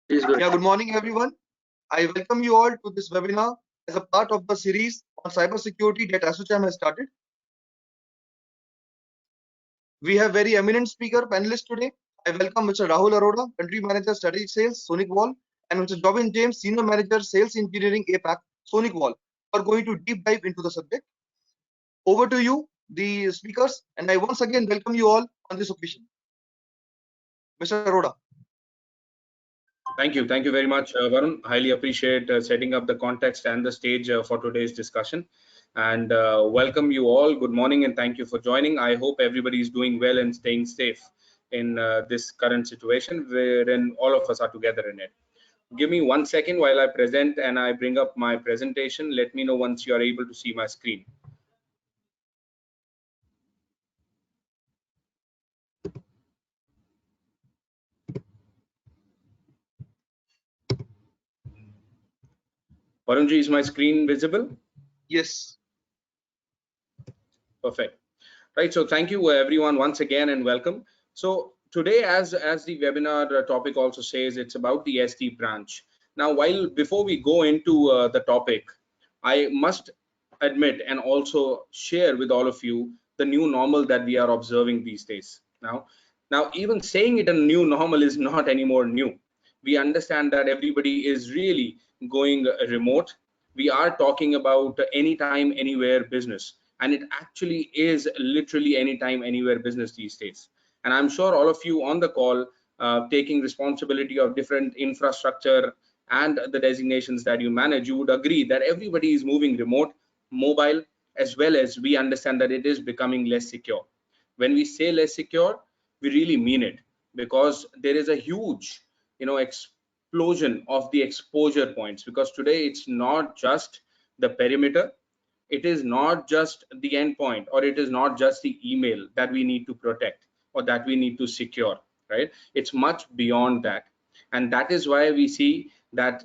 Please go Yeah, ahead. good morning, everyone. I welcome you all to this webinar as a part of the series on cybersecurity that ASSOCHAM has started. We have very eminent speaker panelists today. I welcome Mr. Rahul Arora, Country Manager Strategic Sales, SonicWall, and Mr. Jobin James, Senior Manager Sales Engineering APAC, SonicWall, who are going to deep dive into the subject. Over to you, the speakers, and I once again welcome you all on this occasion. Mr. Arora. Thank you very much, Varun. Highly appreciate setting up the context and the stage for today's discussion. And welcome you all. Good morning and thank you for joining. I hope everybody is doing well and staying safe in this current situation wherein all of us are together in it. Give me 1 second while I present and I bring up my presentation. Let me know once you are able to see my screen. Varunji, is my screen visible? Yes. Perfect. Right. So thank you everyone once again and welcome. So today, as the webinar topic also says, it's about the SD branch. Now, before we go into the topic, I must admit and also share with all of you the new normal that we are observing these days. Now even saying it a new normal is not anymore new. We understand that everybody is really going remote. We are talking about anytime, anywhere business, and it actually is literally anytime, anywhere business these days. And I'm sure all of you on the call, taking responsibility of different infrastructure and the designations that you manage, you would agree that everybody is moving remote, mobile, as well as we understand that it is becoming less secure. When we say less secure, we really mean it, because there is a huge explosion of the exposure points, because today it's not just the perimeter, it is not just the endpoint, or it is not just the email that we need to protect or that we need to secure, right? It's much beyond that. And that is why we see that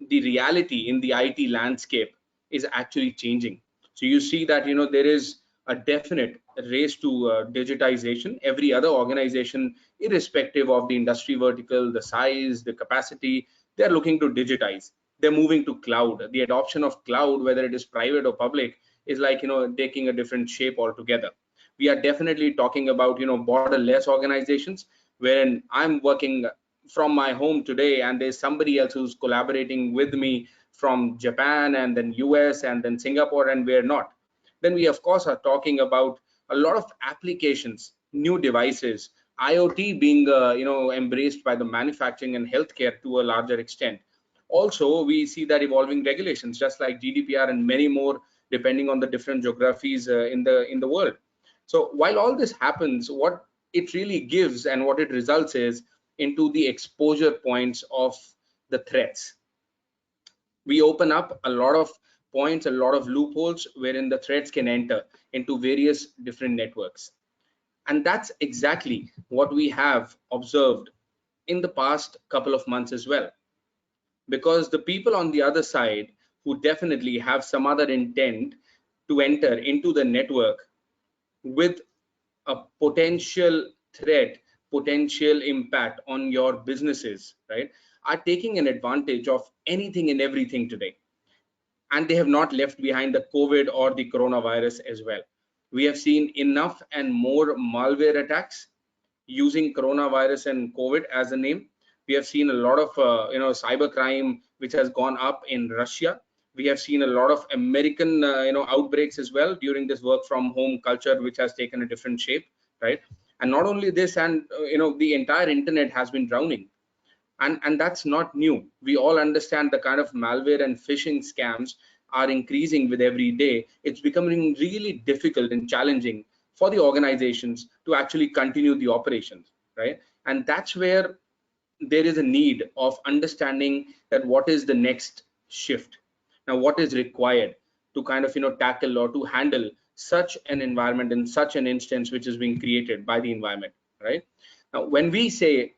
the reality in the IT landscape is actually changing. So you see that there is a definite race to digitization. Every other organization, irrespective of the industry vertical, the size, the capacity, they're looking to digitize. They're moving to cloud. The adoption of cloud, whether it is private or public, is like taking a different shape altogether. We are definitely talking about borderless organizations, wherein I'm working from my home today and there's somebody else who's collaborating with me from Japan and then US and then Singapore, and we're not. Then we of course are talking about a lot of applications, new devices, IoT being embraced by the manufacturing and healthcare to a larger extent. Also, we see that evolving regulations just like GDPR and many more, depending on the different geographies in the world. So while all this happens, what it really gives and what it results is into the exposure points of the threats. We open up a lot of points, a lot of loopholes wherein the threats can enter into various different networks. And that's exactly what we have observed in the past couple of months as well, because the people on the other side who definitely have some other intent to enter into the network with a potential threat, potential impact on your businesses, right, are taking an advantage of anything and everything today. And they have not left behind the COVID or the coronavirus as well. We have seen enough and more malware attacks using coronavirus and COVID as a name. We have seen a lot of cybercrime which has gone up in Russia. We have seen a lot of American outbreaks as well during this work from home culture, which has taken a different shape, right? And not only this, and the entire internet has been drowning. And that's not new. We all understand the kind of malware and phishing scams are increasing with every day. It's becoming really difficult and challenging for the organizations to actually continue the operations, right? And that's where there is a need of understanding that what is the next shift. Now, what is required to kind of tackle or to handle such an environment and such an instance which is being created by the environment, right? Now, when we say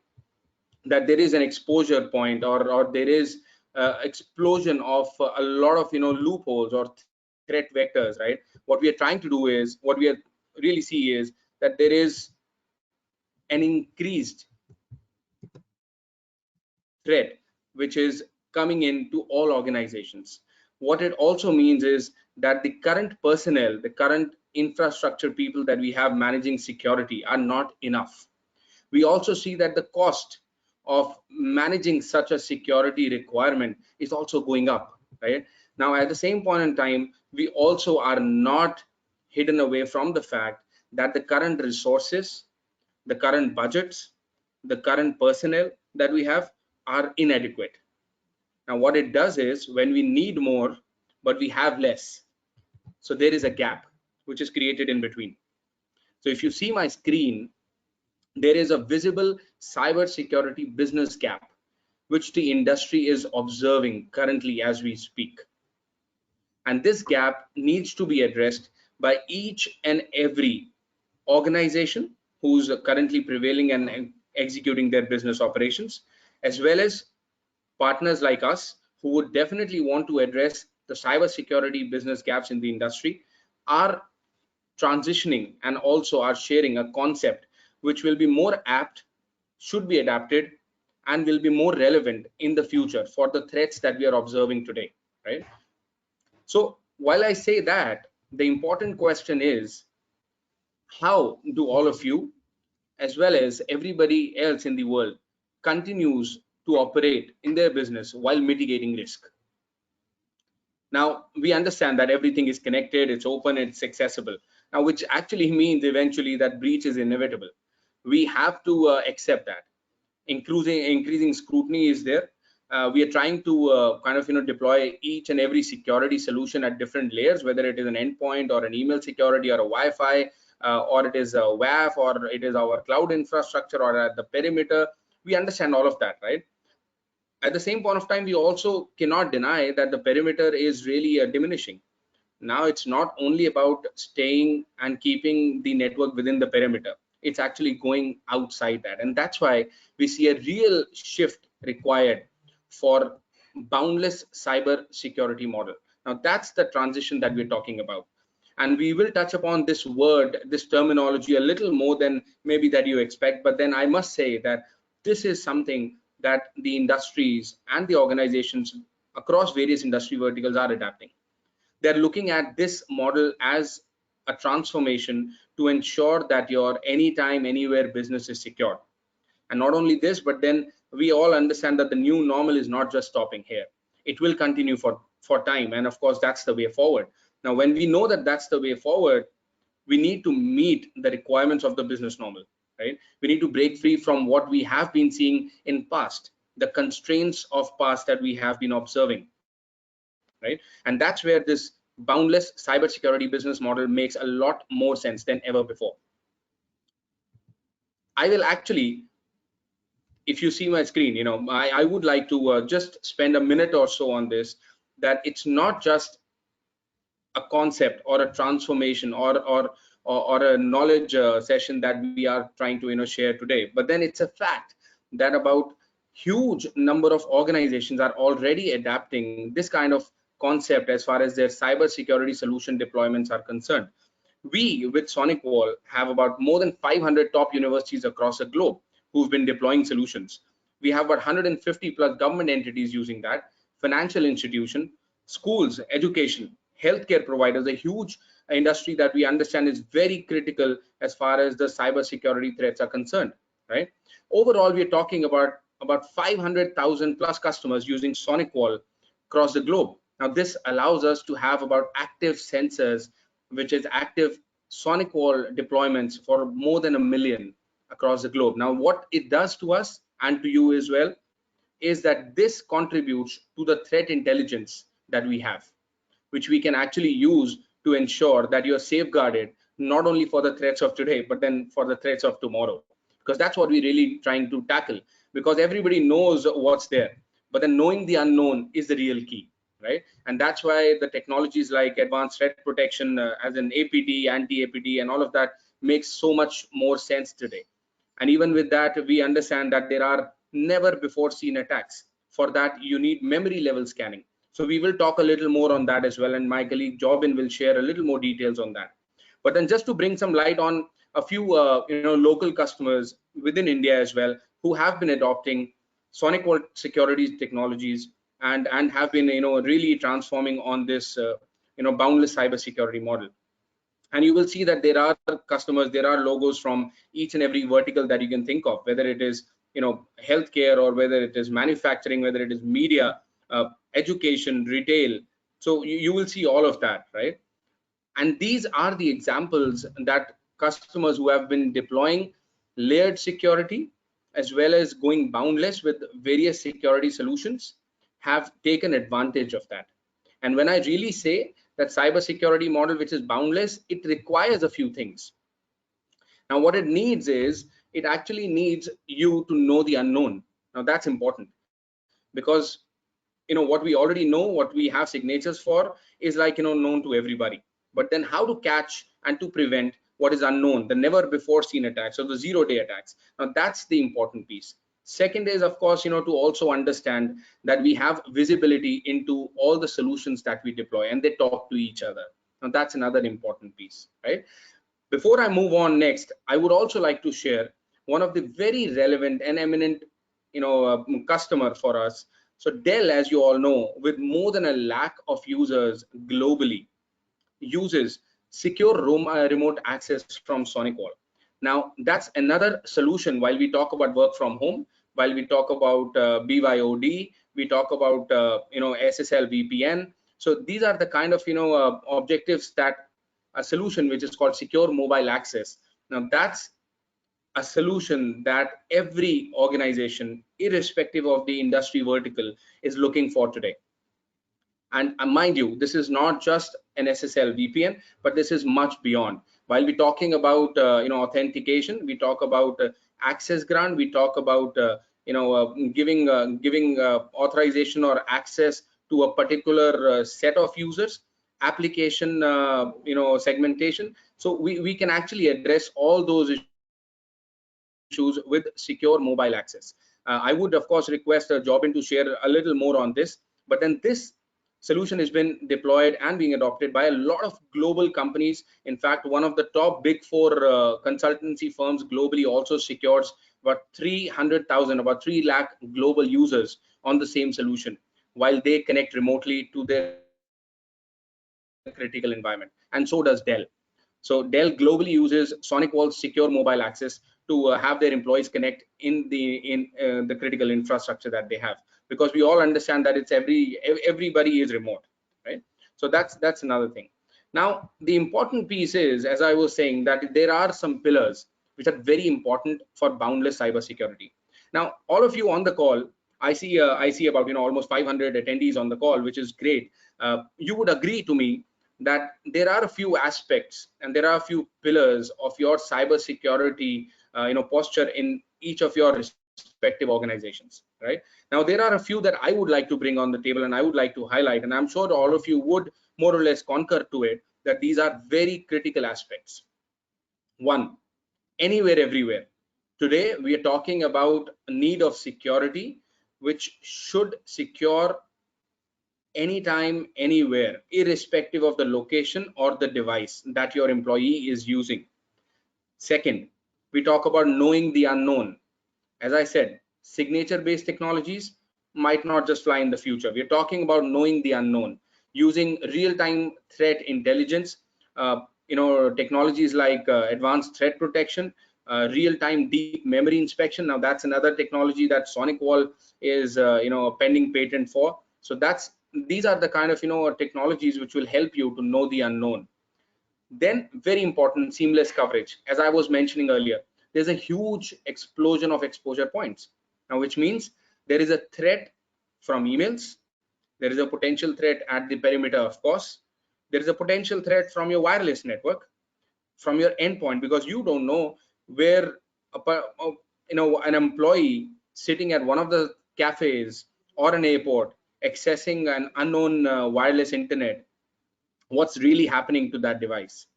that there is an exposure point, or there is explosion of a lot of loopholes or threat vectors, right? What we are trying to do is, what we are really see is that there is an increased threat which is coming into all organizations. What it also means is that the current personnel, the current infrastructure people that we have managing security are not enough. We also see that the cost of managing such a security requirement is also going up, right? Now, at the same point in time, we also are not hidden away from the fact that the current resources, the current budgets, the current personnel that we have are inadequate. Now, what it does is when we need more, but we have less, so there is a gap which is created in between. So if you see my screen, there is a visible cybersecurity business gap, which the industry is observing currently as we speak. And this gap needs to be addressed by each and every organization who's currently prevailing and executing their business operations, as well as partners like us who would definitely want to address the cybersecurity business gaps in the industry are transitioning and also are sharing a concept which will be more apt, should be adapted, and will be more relevant in the future for the threats that we are observing today, right? So while I say that, the important question is, how do all of you, as well as everybody else in the world, continues to operate in their business while mitigating risk? Now, we understand that everything is connected, it's open, it's accessible. Now, which actually means eventually that breach is inevitable. We have to accept that. Increasing scrutiny is there. We are trying to kind of deploy each and every security solution at different layers, whether it is an endpoint or an email security or a Wi-Fi, or it is a WAF, or it is our cloud infrastructure or at the perimeter. We understand all of that, right? At the same point of time, we also cannot deny that the perimeter is really diminishing. Now it's not only about staying and keeping the network within the perimeter, it's actually going outside that. And that's why we see a real shift required for boundless cyber security model. Now that's the transition that we're talking about. And we will touch upon this word, this terminology a little more than maybe that you expect. But then I must say that this is something that the industries and the organizations across various industry verticals are adapting. They're looking at this model as a transformation to ensure that your anytime, anywhere business is secure. And not only this, but then we all understand that the new normal is not just stopping here. It will continue for time. And of course, that's the way forward. Now, when we know that that's the way forward, we need to meet the requirements of the business normal, right? We need to break free from what we have been seeing in past, the constraints of past that we have been observing, right? And that's where this boundless cybersecurity business model makes a lot more sense than ever before. I will actually, if you see my screen, I would like to just spend a minute or so on this, that it's not just a concept or a transformation or a knowledge session that we are trying to share today, but then it's a fact that about huge number of organizations are already adapting this kind of concept as far as their cyber security solution deployments are concerned. We with SonicWall have about more than 500 top universities across the globe who've been deploying solutions. We have about 150 plus government entities using that, financial institution, schools, education, healthcare providers, a huge industry that we understand is very critical as far as the cyber security threats are concerned, right? Overall, we're talking about 500,000 plus customers using SonicWall across the globe. Now, this allows us to have about active sensors, which is active SonicWall deployments for more than 1 million across the globe. Now, what it does to us and to you as well is that this contributes to the threat intelligence that we have, which we can actually use to ensure that you're safeguarded not only for the threats of today, but then for the threats of tomorrow. Because that's what we're really trying to tackle, because everybody knows what's there, but then knowing the unknown is the real key, right? And that's why the technologies like advanced threat protection as an APT, anti-APT, and all of that makes so much more sense today. And even with that, we understand that there are never before seen attacks. For that, you need memory level scanning. So we will talk a little more on that as well, and my colleague Jobin will share a little more details on that. But then just to bring some light on a few local customers within India as well who have been adopting SonicWall security technologies, and have been really transforming on this boundless cybersecurity model. And you will see that there are customers, there are logos from each and every vertical that you can think of, whether it is healthcare, or whether it is manufacturing, whether it is media, education, retail. So you will see all of that, right? And these are the examples that customers who have been deploying layered security as well as going boundless with various security solutions have taken advantage of that. And when I really say that cybersecurity model which is boundless, it requires a few things. Now what it needs is, it actually needs you to know the unknown. Now that's important, because what we already know, what we have signatures for, is like known to everybody. But then how to catch and to prevent what is unknown, the never before seen attacks, or the zero-day attacks. Now that's the important piece. Second is, of course, to also understand that we have visibility into all the solutions that we deploy, and they talk to each other. Now that's another important piece, right? Before I move on next, I would also like to share one of the very relevant and eminent customer for us. So Dell, as you all know, with more than 1 lakh of users globally, uses secure remote access from SonicWall. Now that's another solution. While we talk about work from home, while we talk about BYOD, we talk about SSL VPN. So these are the kind of objectives that a solution which is called secure mobile access. Now that's a solution that every organization, irrespective of the industry vertical, is looking for today. And mind you, this is not just an SSL VPN, but this is much beyond. While we're talking about authentication, we talk about access grant, we talk about giving authorization or access to a particular set of users, application segmentation. So we can actually address all those issues with secure mobile access. I would of course request Jobin to share a little more on this. But then this solution has been deployed and being adopted by a lot of global companies. In fact, one of the top big four consultancy firms globally also secures about 300,000, about 3 lakh global users on the same solution, while they connect remotely to their critical environment. And so does Dell. So Dell globally uses SonicWall's secure mobile access to have their employees connect in the critical infrastructure that they have, because we all understand that it's everybody is remote, right? So that's another thing. Now the important piece is, as I was saying, that there are some pillars which are very important for boundless cybersecurity. Now all of you on the call, I see about almost 500 attendees on the call, which is great. You would agree to me that there are a few aspects and there are a few pillars of your cybersecurity posture in each of your respective organizations, right? Now there are a few that I would like to bring on the table and I would like to highlight, and I'm sure all of you would more or less concur to it, that these are very critical aspects. One, anywhere, everywhere. Today we are talking about a need of security which should secure anytime, anywhere, irrespective of the location or the device that your employee is using. Second, we talk about knowing the unknown. As I said, signature-based technologies might not just fly in the future. We're talking about knowing the unknown, using real-time threat intelligence, technologies like advanced threat protection, real-time deep memory inspection. Now that's another technology that SonicWall is a pending patent for. So these are the kind of technologies which will help you to know the unknown. Then very important, seamless coverage. As I was mentioning earlier, there's a huge explosion of exposure points now, which means there is a threat from emails, there is a potential threat at the perimeter, of course, there is a potential threat from your wireless network, from your endpoint, because you don't know where an employee sitting at one of the cafes or an airport accessing an unknown wireless internet, what's really happening to that device,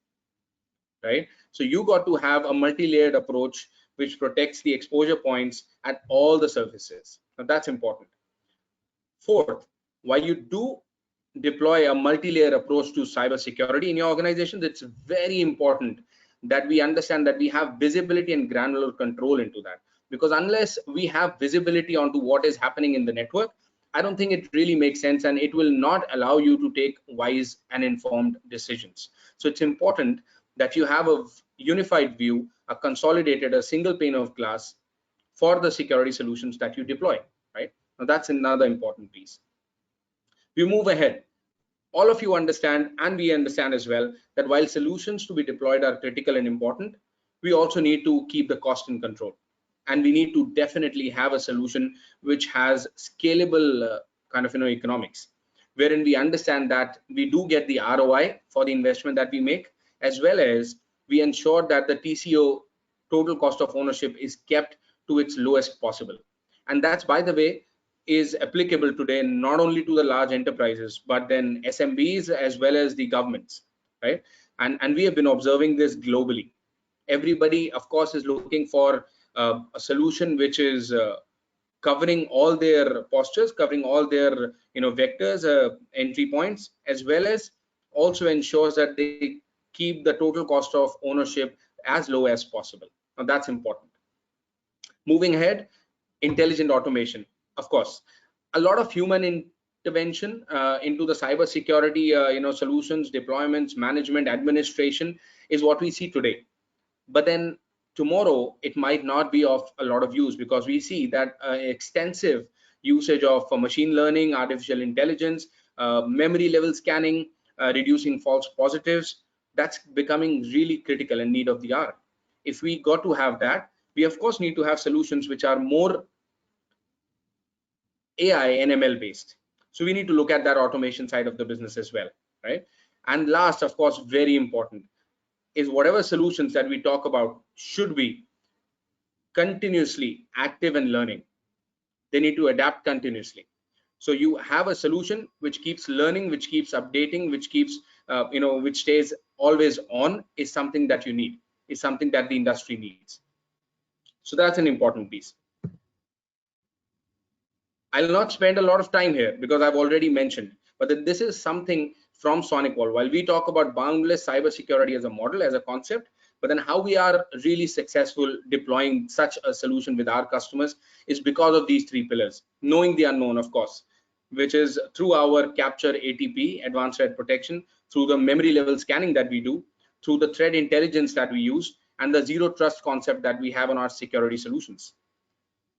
right? So you got to have a multi-layered approach which protects the exposure points at all the surfaces. Now that's important. Fourth, while you do deploy a multi-layer approach to cybersecurity in your organization, it's very important that we understand that we have visibility and granular control into that. because unless we have visibility onto what is happening in the network, I don't think it really makes sense, and it will not allow you to take wise and informed decisions. So it's important that you have a unified view, a consolidated, a single pane of glass for the security solutions that you deploy, right? Now that's another important piece. We move ahead. All of you understand, and we understand as well, that while solutions to be deployed are critical and important, we also need to keep the cost in control. And we need to definitely have a solution which has scalable kind of economics, wherein we understand that we do get the ROI for the investment that we make, as well as we ensure that the TCO, total cost of ownership, is kept to its lowest possible. And that's, by the way, is applicable today not only to the large enterprises, but then SMBs as well as the governments, right? And we have been observing this globally. Everybody, of course, is looking for a solution which is covering all their postures, covering all their vectors, entry points, as well as also ensures that they keep the total cost of ownership as low as possible. Now that's important. Moving ahead, intelligent automation. Of course, a lot of human intervention into the cybersecurity, solutions, deployments, management, administration is what we see today. But then tomorrow it might not be of a lot of use, because we see that extensive usage of machine learning, artificial intelligence, memory level scanning, reducing false positives, that's becoming really critical and need of the hour. If we got to have that, we of course need to have solutions which are more AI and ML based. So we need to look at that automation side of the business as well, right? And last, of course, very important, is whatever solutions that we talk about should be continuously active and learning. They need to adapt continuously. So you have a solution which keeps learning, which keeps updating, which keeps which stays always on, is something that you need, is something that the industry needs. So that's an important piece. I'll not spend a lot of time here because I've already mentioned, but that this is something from SonicWall. While we talk about boundless cybersecurity as a model, as a concept, but then how we are really successful deploying such a solution with our customers is because of these three pillars. Knowing the unknown, of course, which is through our capture ATP, advanced threat protection, through the memory level scanning that we do, through the threat intelligence that we use, and the zero trust concept that we have on our security solutions.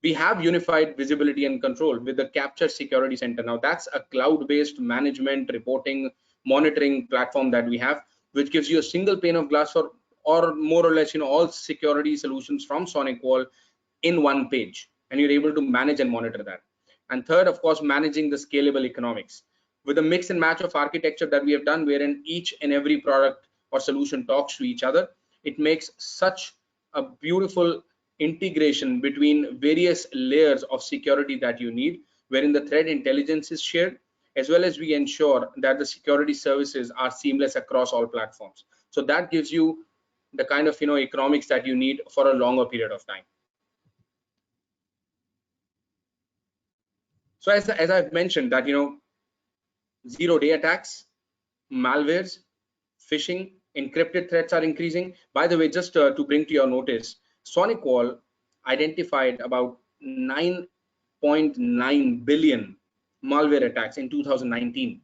We have unified visibility and control with the Capture Security Center. Now that's a cloud-based management, reporting, monitoring platform that we have, which gives you a single pane of glass for, or more or less, all security solutions from SonicWall in one page, and you're able to manage and monitor that. And third, of course, managing the scalable economics with a mix and match of architecture that we have done, wherein each and every product or solution talks to each other. It makes such a beautiful integration between various layers of security that you need, wherein the threat intelligence is shared, as well as we ensure that the security services are seamless across all platforms. So that gives you the kind of economics that you need for a longer period of time. So as I've mentioned that zero-day attacks, malwares, phishing, encrypted threats are increasing. By the way, just to bring to your notice, SonicWall identified about 9.9 billion malware attacks in 2019.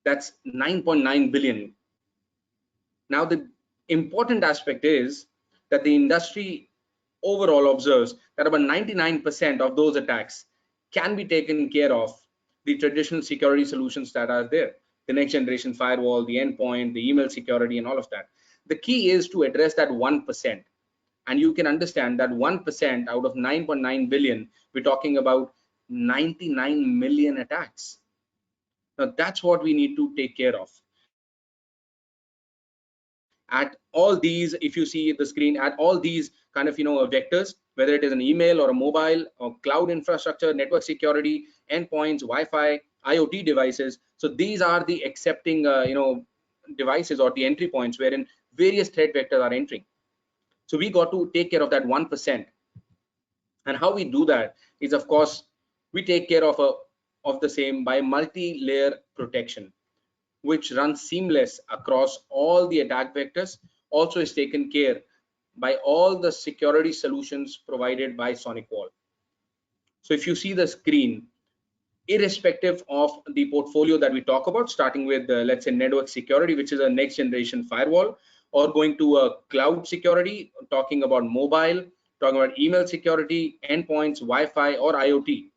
That's 9.9 billion. Now, the important aspect is that the industry overall observes that about 99% of those attacks can be taken care of the traditional security solutions that are there, the next generation firewall, the endpoint, the email security, and all of that. The key is to address that 1%. And you can understand that 1% out of 9.9 billion, we're talking about 99 million attacks. Now that's what we need to take care of. At all these, if you see the screen, at all these kind of vectors, whether it is an email or a mobile or cloud infrastructure, network security, endpoints, Wi-Fi, IoT devices. So these are the accepting devices or the entry points wherein various threat vectors are entering. So we got to take care of that 1%. And how we do that is, of course, we take care of the same by multi-layer protection, which runs seamless across all the attack vectors. Also is taken care by all the security solutions provided by SonicWall. So if you see the screen, irrespective of the portfolio that we talk about, starting with let's say network security, which is a next generation firewall, or going to a cloud security, talking about mobile, talking about email security, endpoints, Wi-Fi, or IoT.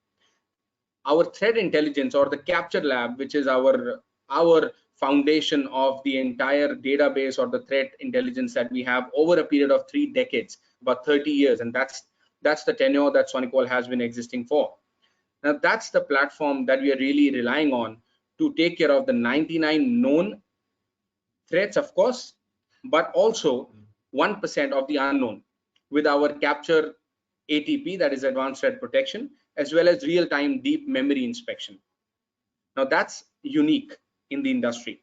Our threat intelligence or the capture lab, which is our foundation of the entire database or the threat intelligence that we have over a period of 3 decades, about 30 years, and that's the tenure that SonicWall has been existing for. Now that's the platform that we are really relying on to take care of the 99 known threats, of course, but also 1% of the unknown with our capture ATP, that is advanced threat protection, as well as real-time deep memory inspection. Now that's unique in the industry,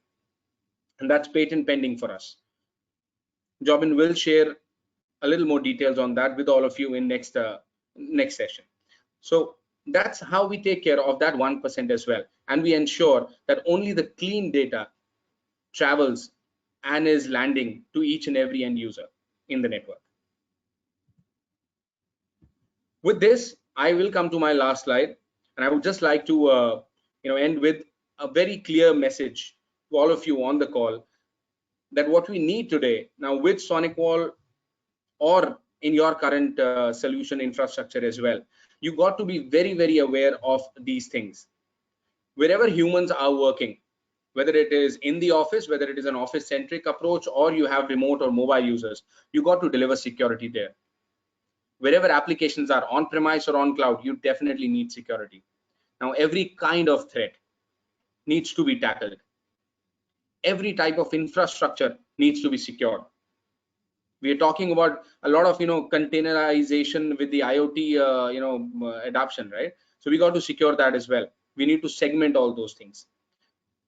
and that's patent pending for us. Jobin will share a little more details on that with all of you in next session. So that's how we take care of that 1% as well, and we ensure that only the clean data travels and is landing to each and every end user in the network. With this, I will come to my last slide, and I would just like to end with a very clear message to all of you on the call, that what we need today now with SonicWall or in your current solution infrastructure as well, you got to be very aware of these things. Wherever humans are working, whether it is in the office, whether it is an office centric approach, or you have remote or mobile users, you got to deliver security there. Wherever applications are on premise or on cloud, you definitely need security. Now every kind of threat needs to be tackled. Every type of infrastructure needs to be secured. We are talking about a lot of containerization with the IoT adoption, right? So we got to secure that as well. We need to segment all those things.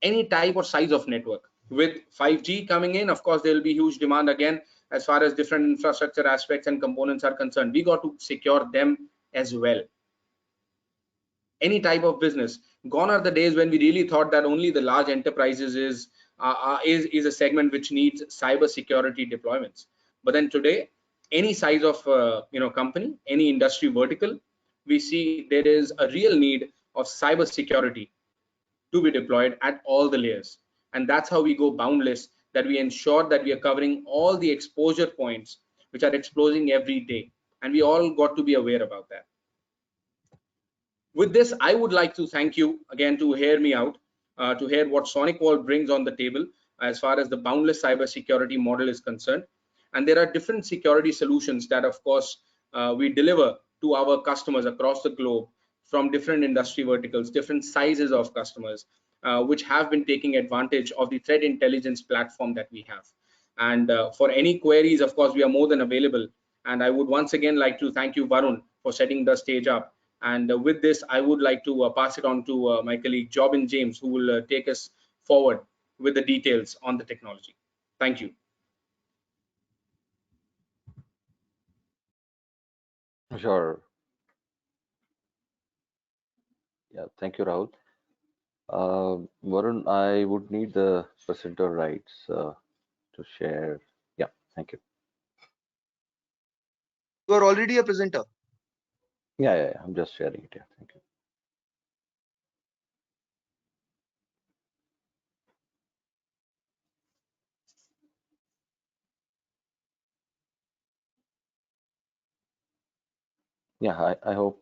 Any type or size of network. With 5G coming in, of course there will be huge demand again as far as different infrastructure aspects and components are concerned. We got to secure them as well. Any type of business. Gone are the days when we really thought that only the large enterprises is a segment which needs cyber security deployments. But then today, any size of company, any industry vertical, we see there is a real need of cyber security to be deployed at all the layers. And that's how we go boundless, that we ensure that we are covering all the exposure points which are exploding every day. And we all got to be aware about that. With this, I would like to thank you again to hear me out, to hear what SonicWall brings on the table as far as the boundless cybersecurity model is concerned. And there are different security solutions that, of course, we deliver to our customers across the globe from different industry verticals, different sizes of customers, which have been taking advantage of the threat intelligence platform that we have. And for any queries, of course, we are more than available. And I would once again like to thank you, Varun, for setting the stage up. And with this, I would like to pass it on to my colleague Jobin James, who will take us forward with the details on the technology. Thank you. Sure. Yeah, thank you, Rahul. Varun, I would need the presenter rights to share. Yeah, thank you. You are already a presenter. Yeah, I'm just sharing it. Yeah, thank you. Yeah, I hope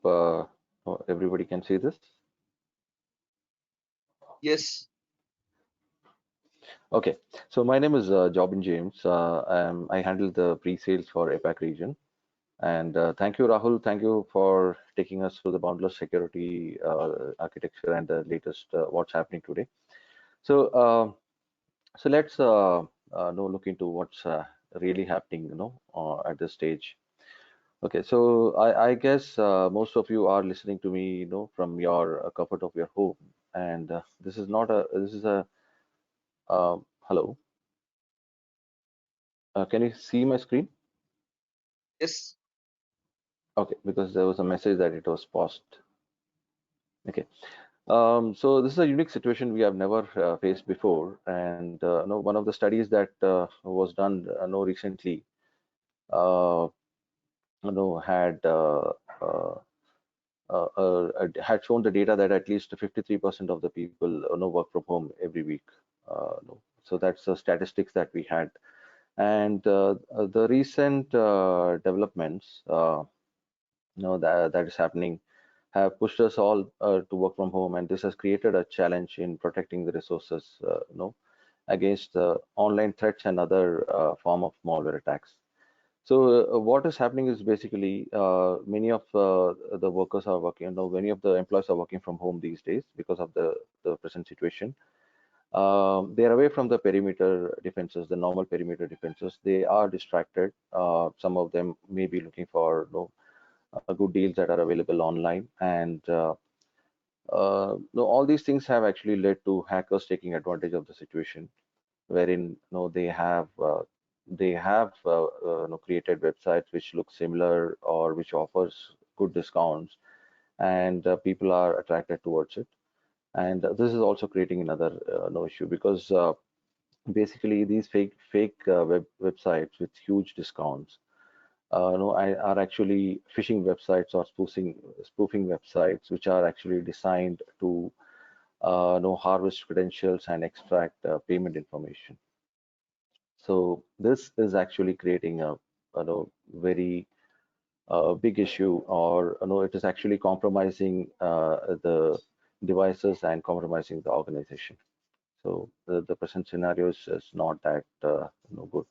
everybody can see this. Yes. Okay, so my name is Jobin James. I handle the pre-sales for APAC region. And thank you, Rahul. Thank you for taking us through the boundless security architecture and the latest what's happening today. So let's look into what's really happening, at this stage. Okay, so I guess most of you are listening to me, from your comfort of your home, and this is not a this is a hello. Can you see my screen? Yes. Okay, because there was a message that it was paused. Okay. So this is a unique situation we have never faced before, and one of the studies that was done recently uh, uh, had shown the data that at least 53% of the people work from home every week. So that's the statistics that we had. And the recent developments that is happening have pushed us all to work from home, and this has created a challenge in protecting the resources, against online threats and other form of malware attacks. So what is happening is basically many of the workers are working, many of the employees are working from home these days because of the present situation. They are away from the perimeter defenses, the normal perimeter defenses. They are distracted. Some of them may be looking for good deals that are available online, and all these things have actually led to hackers taking advantage of the situation, wherein they have created websites which look similar or which offers good discounts, and people are attracted towards it. And this is also creating another no issue, because basically these fake websites with huge discounts are actually phishing websites or spoofing websites, which are actually designed to harvest credentials and extract payment information. So this is actually creating a very big issue, or it is actually compromising the devices and compromising the organization. So the present scenario is not that good.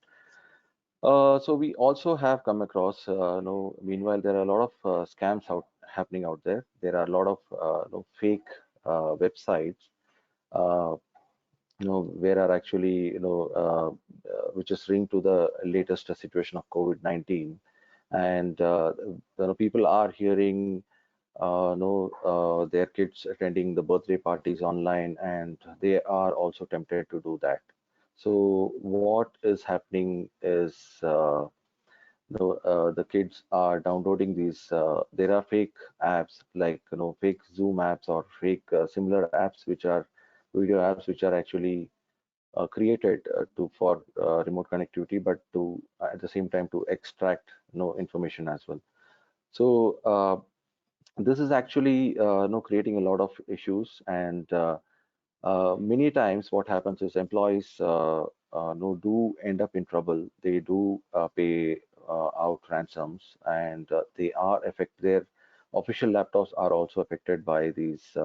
So we also have come across, meanwhile, there are a lot of scams happening out there. There are a lot of fake websites, uh, where are actually, which is linked to the latest situation of COVID-19. And people are hearing, their kids attending the birthday parties online, and they are also tempted to do that. So what is happening is, the kids are downloading these. There are fake apps like fake Zoom apps or fake similar apps, which are video apps, which are actually created to for remote connectivity, but to at the same time to extract information as well. So this is actually creating a lot of issues, and many times what happens is employees do end up in trouble. They do pay out ransoms, and they are affected. Their official laptops are also affected by these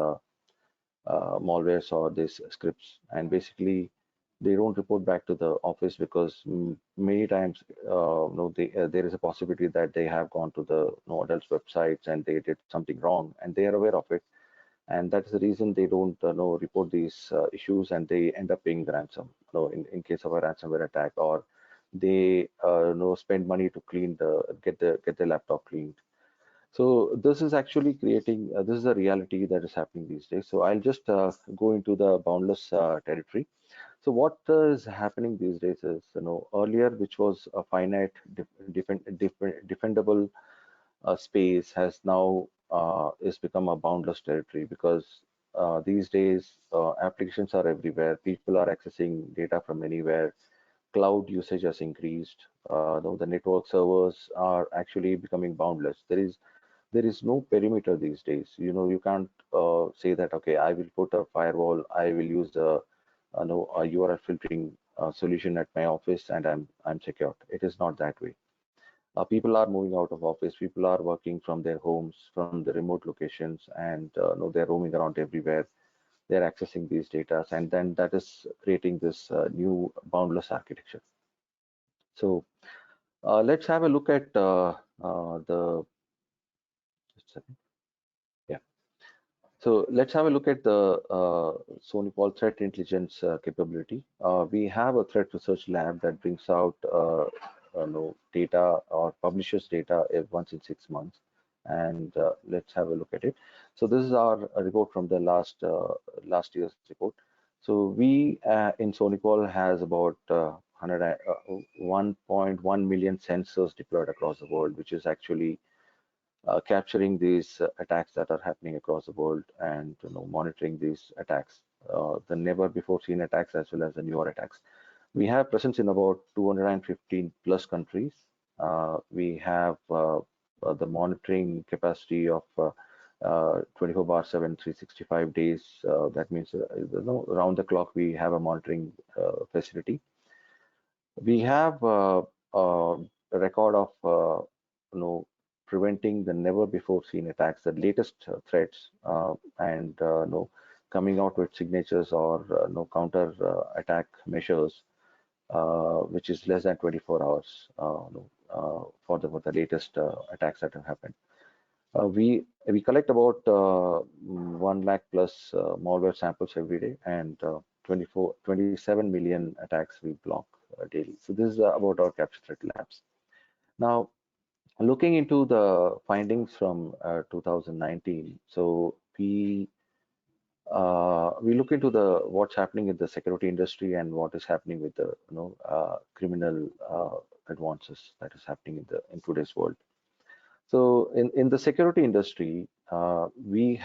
malwares or these scripts, and basically they don't report back to the office because many times there is a possibility that they have gone to the adults websites and they did something wrong, and they are aware of it, and that's the reason they don't report these issues, and they end up paying the ransom, in case of a ransomware attack, or they spend money to clean the get the laptop cleaned. So this is actually creating, this is a reality that is happening these days. So I'll just go into the boundless territory. So what is happening these days is, earlier, which was a finite defendable space, has now is become a boundless territory, because these days applications are everywhere. People are accessing data from anywhere. Cloud usage has increased. The network servers are actually becoming boundless. There is no perimeter these days. You can't say that, okay, I will put a firewall, I will use a URL filtering solution at my office, and I'm secured. It is not that way. People are moving out of office. People are working from their homes, from the remote locations, and they're roaming around everywhere. They're accessing these data, and then that is creating this new boundless architecture. So let's have a look at the. Just a second. Yeah. So let's have a look at the SonicWall threat intelligence capability. We have a threat research lab that brings out data or publishes data once in 6 months, and let's have a look at it. So this is our report from the last year's report. So we in SonicWall has about 1.1 million sensors deployed across the world, which is actually capturing these attacks that are happening across the world, and monitoring these attacks, the never before seen attacks as well as the newer attacks. We have presence in about 215 plus countries, We have the monitoring capacity of 24 bar 7, 365 days. That means around the clock we have a monitoring facility. We have a record of you know preventing the never before seen attacks, the latest threats, and coming out with signatures or counter attack measures, which is less than 24 hours for the latest attacks that have happened. We collect about 1 lakh plus malware samples every day, and 27 million attacks we block daily. So this is about our capture threat labs. Now, looking into the findings from 2019, so we look into the what's happening in the security industry and what is happening with the criminal advances that is happening in today's world. So in the security industry, we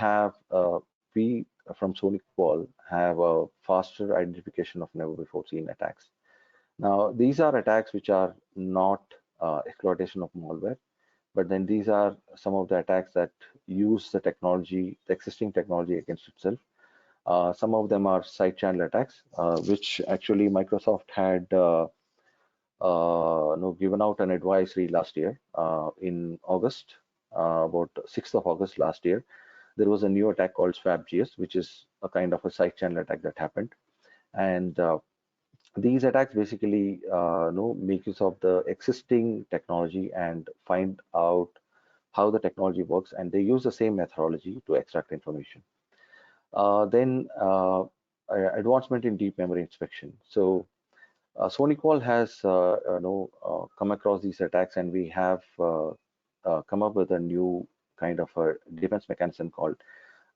from SonicWall have a faster identification of never before seen attacks. Now these are attacks which are not exploitation of malware, but then these are some of the attacks that use the technology, the existing technology against itself. Some of them are side channel attacks, which actually Microsoft had given out an advisory last year in August, about 6th of August last year. There was a new attack called SwapGS, which is a kind of a side channel attack that happened. And these attacks basically make use of the existing technology and find out how the technology works, and they use the same methodology to extract information. Then advancement in deep memory inspection. So SonicWall has come across these attacks, and we have come up with a new kind of a defense mechanism called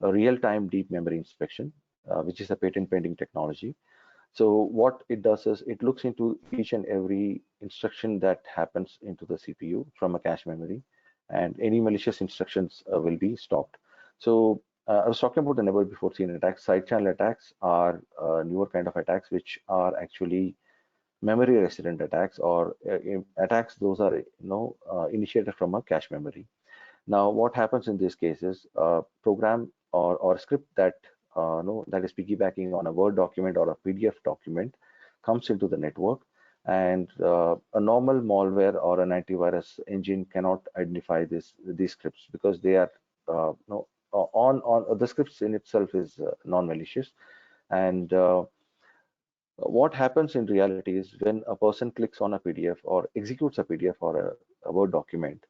a real-time deep memory inspection, which is a patent pending technology. So what it does is it looks into each and every instruction that happens into the CPU from a cache memory, and any malicious instructions will be stopped. So I was talking about the never before seen attacks. Side channel attacks are newer kind of attacks which are actually memory resident attacks, or attacks those are initiated from a cache memory. Now what happens in these cases, program or script that that is piggybacking on a Word document or a PDF document comes into the network, and a normal malware or an antivirus engine cannot identify these scripts, because they are on the scripts in itself is non-malicious. And what happens in reality is when a person clicks on a PDF or executes a PDF or a Word document,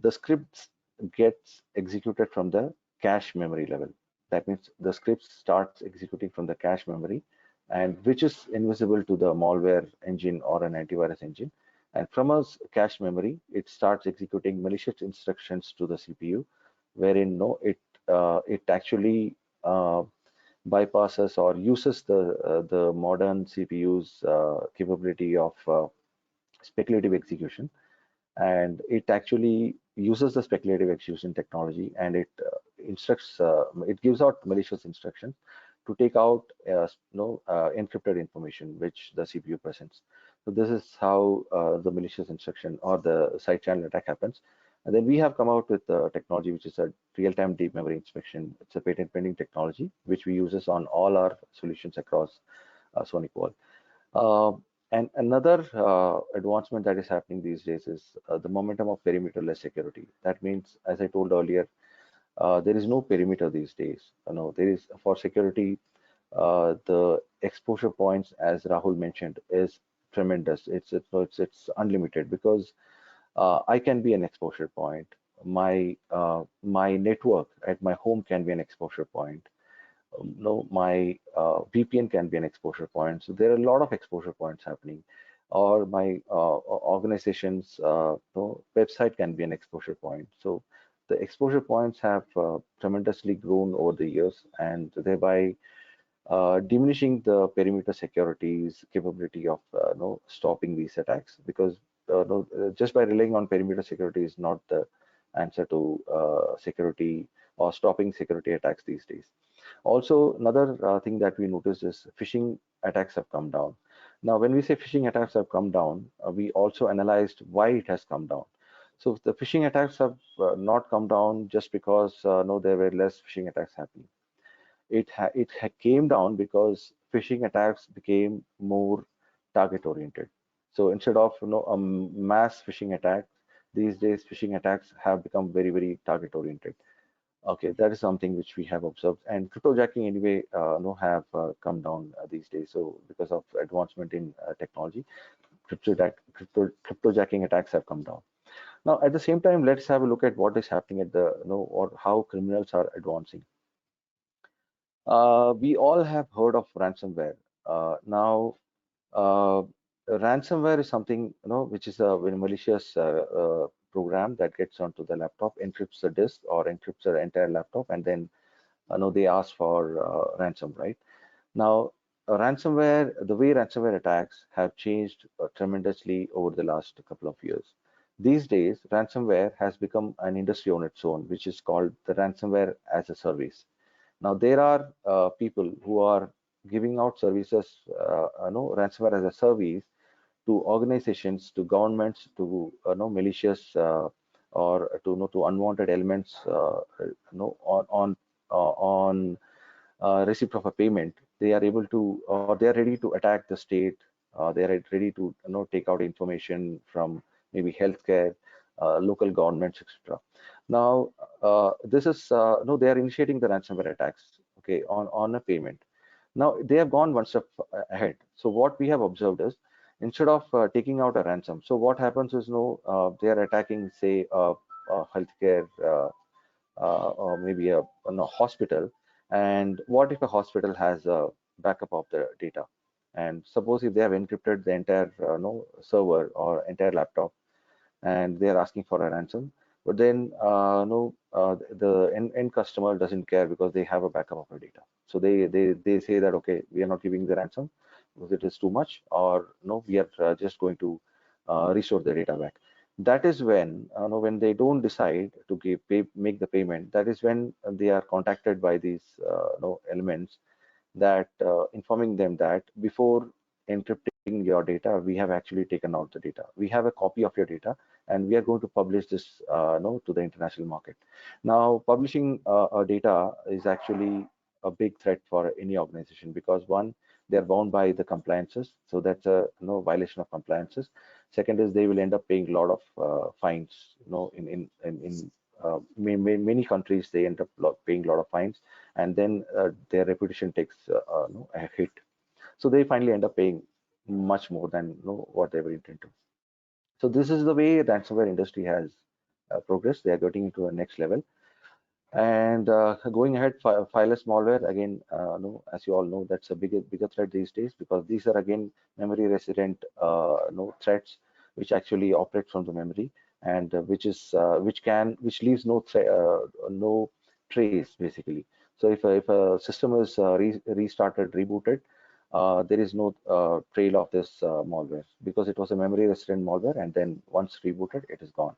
the scripts gets executed from the cache memory level. That means the script starts executing from the cache memory, and which is invisible to the malware engine or an antivirus engine. And from a cache memory, it starts executing malicious instructions to the CPU, wherein it actually bypasses or uses the modern CPU's capability of speculative execution, and it actually uses the speculative execution technology, and it gives out malicious instructions to take out encrypted information which the CPU presents. So this is how the malicious instruction or the side channel attack happens. And then we have come out with a technology which is a real-time deep memory inspection. It's a patent pending technology which we uses on all our solutions across SonicWall. Uh, and another advancement that is happening these days is the momentum of perimeterless security. That means, as I told earlier, there is no perimeter these days. There is, for security, the exposure points, as Rahul mentioned, is tremendous. It's unlimited, because I can be an exposure point. My network at my home can be an exposure point. My VPN can be an exposure point. So there are a lot of exposure points happening, or my organization's website can be an exposure point. So the exposure points have tremendously grown over the years, and thereby diminishing the perimeter security's capability of stopping these attacks, because just by relying on perimeter security is not the answer to security or stopping security attacks these days. Also, another thing that we noticed is phishing attacks have come down. Now, when we say phishing attacks have come down, we also analyzed why it has come down. So the phishing attacks have not come down just because no, there were less phishing attacks happening. It came down because phishing attacks became more target oriented. So instead of a mass phishing attack, these days phishing attacks have become very target oriented. Okay, that is something which we have observed, and cryptojacking anyway, have come down these days. So because of advancement in technology, cryptojacking attacks have come down. Now, at the same time, let's have a look at what is happening at the, or how criminals are advancing. We all have heard of ransomware. Now, uh, ransomware is something, which is a very malicious program that gets onto the laptop, encrypts the disk or encrypts the entire laptop, and then they ask for ransom, right? Now, the way ransomware attacks have changed tremendously over the last couple of years. These days, ransomware has become an industry on its own, which is called the ransomware as a service. Now, there are people who are giving out services, ransomware as a service to organizations, to governments, to malicious or to to unwanted elements, on receipt of a payment. They are able to, or they are ready to attack the state. They are ready to take out information from maybe healthcare, local governments, etc. Now, this is no, they are initiating the ransomware attacks, okay, on a payment. Now they have gone one step ahead. So what we have observed is, instead of taking out a ransom, so what happens is, no, they are attacking, say, a healthcare, or maybe a hospital. And what if a hospital has a backup of the data? And suppose if they have encrypted the entire no server or entire laptop, and they are asking for a ransom, but then no, the end customer doesn't care because they have a backup of the data. So they say that, okay, we are not giving the ransom because it is too much, or no, we are just going to restore the data back. That is when, no, when they don't decide to make the payment, that is when they are contacted by these no elements, that informing them that before encrypting your data, we have actually taken out the data. We have a copy of your data, and we are going to publish this no, to the international market. Now, publishing data is actually a big threat for any organization, because one, they are bound by the compliances, so that's a no violation of compliances. Second is they will end up paying a lot of fines. Many countries, they end up paying a lot of fines, and then their reputation takes no, a hit. So they finally end up paying much more than what they were intended to. So this is the way ransomware industry has progressed. They are getting into a next level. And going ahead, fileless malware again. No, as you all know, that's a bigger threat these days, because these are again memory resident no threats, which actually operate from the memory, and which leaves no trace basically. So if a system is restarted, rebooted, there is no trail of this malware, because it was a memory resident malware, and then once rebooted, it is gone.